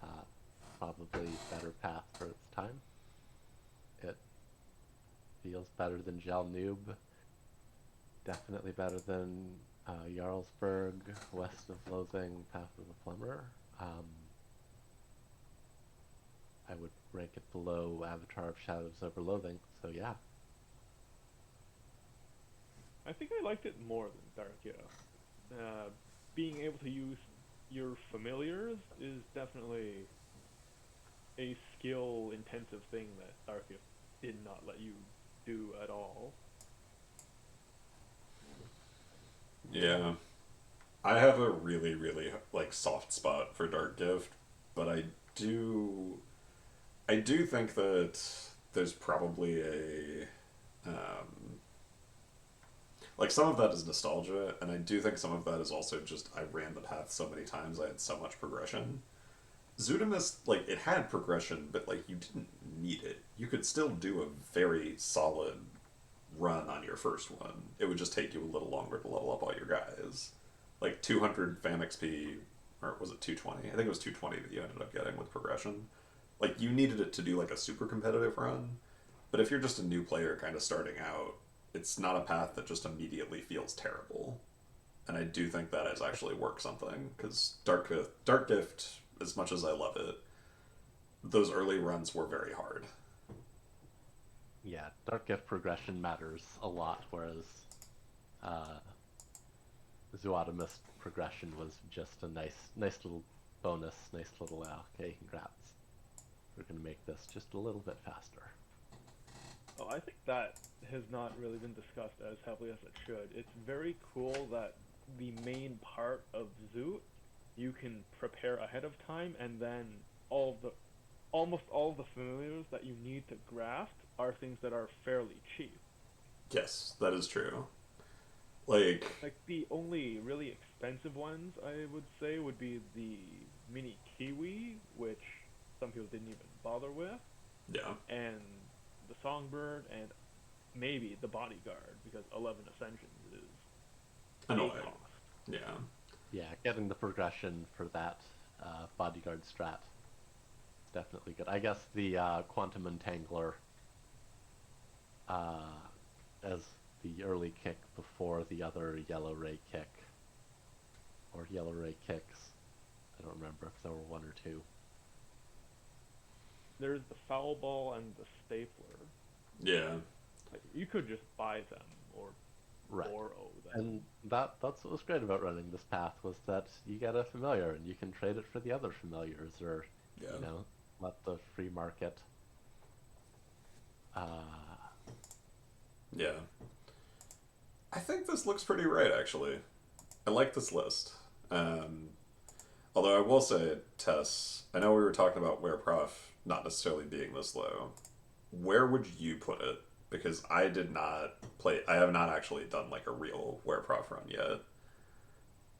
uh, probably better path for its time. It feels better than Gel Noob, definitely better than Jarlsberg, West of Loathing, Path of the Plumber. Um, I would rank it below Avatar of Shadows over Loathing, so yeah. I think I liked it more than Darkia. Uh, Being able to use your familiars is definitely a skill-intensive thing that Darkia did not let you do at all. Yeah. I have a really, really like soft spot for Dark Gift, but do I do think that there's probably a like some of that is nostalgia, and I do think some of that is also just I ran the path so many times, I had so much progression. Zootomist, like it had progression, but like you didn't need it. You could still do a very solid run on your first one. It would just take you a little longer to level up all your guys. Like 200 fam XP, or was it 220? I think it was 220 that you ended up getting with progression. Like you needed it to do like a super competitive run, but if you're just a new player kind of starting out, it's not a path that just immediately feels terrible. And I do think that has actually worked something because Dark Gift, as much as I love it, those early runs were very hard. Yeah, Dark Gift progression matters a lot, whereas uh, Zootomist progression was just a nice little bonus, nice little, okay, congrats. We're gonna make this just a little bit faster. Oh, I think that has not really been discussed as heavily as it should. It's very cool that the main part of Zoot you can prepare ahead of time, and then almost all of the familiars that you need to graft are things that are fairly cheap. Yes, that is true. Like, Like the only really expensive ones I would say would be the mini kiwi, which some people didn't even bother with, Yeah. and the songbird, and maybe the bodyguard, because 11 ascensions is a Annoying. cost. Yeah. Yeah, getting the progression for that bodyguard strat is definitely good. I guess the Quantum Entangler uh, as the early kick before the other Yellow Ray kick, or Yellow Ray kicks. I don't remember if there were one or two. There's the foul ball and the stapler. Yeah. Like, you could just buy them or Right. borrow them. And that's what was great about running this path was that you get a familiar and you can trade it for the other familiars, or Yeah. let the free market. Yeah. I think this looks pretty right, actually. I like this list. Um, Although I will say, Tess, I know we were talking about Wereprof not necessarily being this low. Where would you put it? Because I did not play. I have not actually done like a real Wereprof run yet.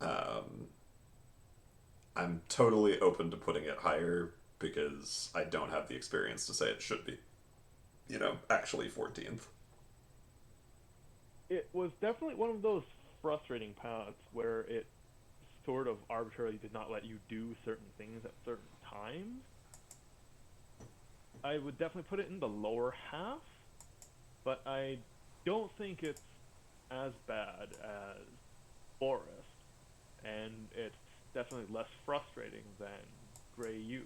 Um, I'm totally open to putting it higher because I don't have the experience to say it should be, actually 14th. It was definitely one of those frustrating paths where it sort of arbitrarily did not let you do certain things at certain times. I would definitely put it in the lower half, but I don't think it's as bad as Forest, and it's definitely less frustrating than Grey U.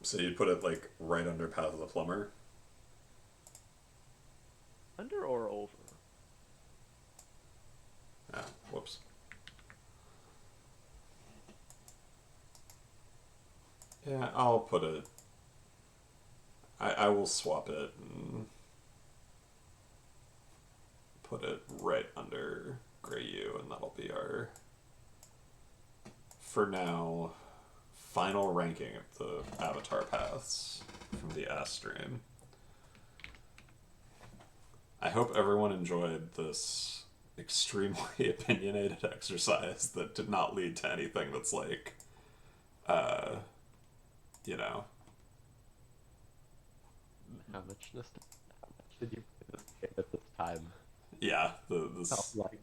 So you'd put it like right under Path of the Plumber? Under or over? Ah, whoops. Yeah, I'll put it. I will swap it and put it right under Grey U, and that'll be our, for now, final ranking of the Avatar paths from the Ass stream. I hope everyone enjoyed this extremely opinionated exercise that did not lead to anything that's like, uh, you know, How much did you play this game at this time? yeah, Felt this, like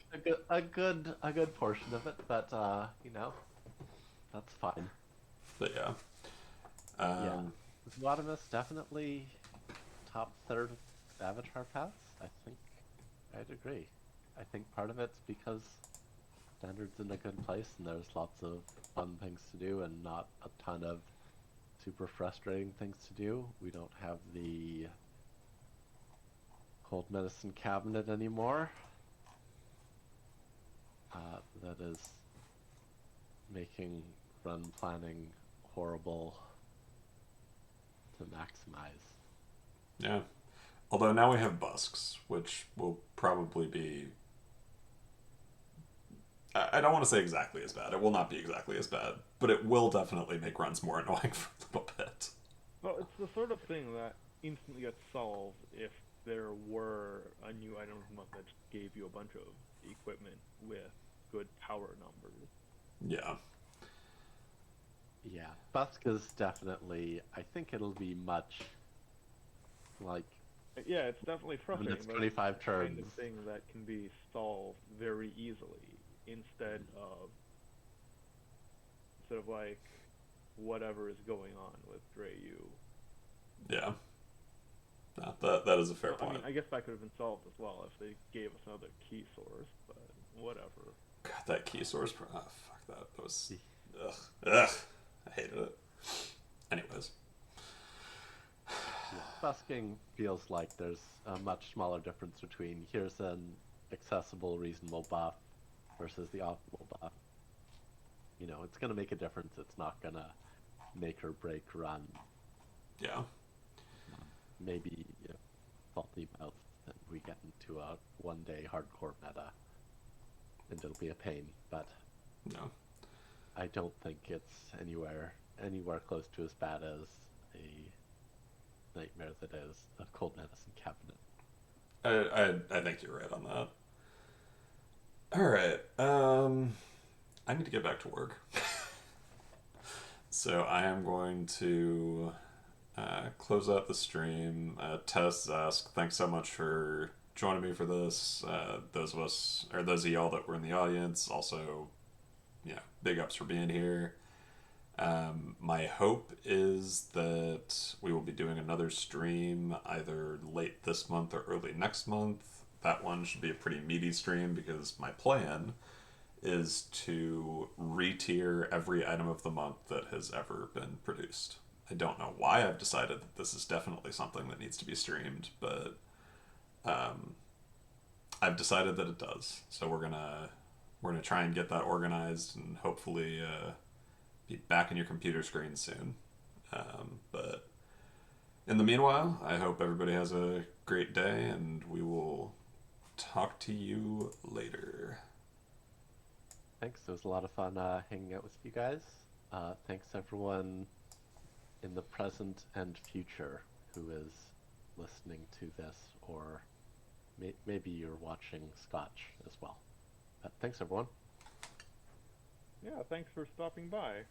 a good portion of it, but that's fine. but yeah. Yeah, Um, Zootomist definitely top third of Avatar paths. I think I'd agree. I think part of it's because standard's in a good place and there's lots of fun things to do and not a ton of super frustrating things to do. We don't have the cold medicine cabinet anymore. That is making run planning horrible to maximize. yeah. Although now we have busks, which will probably be. I don't want to say exactly as bad. It will not be exactly as bad, but it will definitely make runs more annoying for a little bit. Well, it's the sort of thing that instantly gets solved if there were a new item that gave you a bunch of equipment with good power numbers. Yeah. Yeah, Buska's definitely. I think it'll be much like Yeah, it's definitely when frustrating, it's but it's 25 the kind of turns. thing that can be solved very easily instead of like whatever is going on with Grey U. Yeah. No, that is a fair Well, I point. mean, I guess that could have been solved as well if they gave us another key source, but whatever. God, that key source. Oh, fuck that. That was. Ugh. Ugh. I hated it. Anyways. Yeah, busking feels like there's a much smaller difference between here's an accessible, reasonable buff versus the optimal buff. It's gonna make a difference. It's not gonna make or break run. Yeah. Maybe faulty mouth, and we get into a one-day hardcore meta, and it'll be a pain. But No. I don't think it's anywhere close to as bad as a nightmare that is a cold medicine cabinet. I think you're right on that. All right. I need to get back to work. So I am going to close out the stream. Tess, Zask, thanks so much for joining me for this. Those of us, or those of y'all that were in the audience, also, big ups for being here. My hope is that we will be doing another stream either late this month or early next month. That one should be a pretty meaty stream because my plan is to re-tier every item of the month that has ever been produced. I don't know why I've decided that this is definitely something that needs to be streamed, but um, I've decided that it does. So we're gonna try and get that organized and hopefully be back in your computer screen soon. But in the meanwhile, I hope everybody has a great day, and we will talk to you later. Thanks. It was a lot of fun hanging out with you guys. Thanks everyone in the present and future who is listening to this, or maybe you're watching Scotch as well. Thanks everyone. Yeah, thanks for stopping by.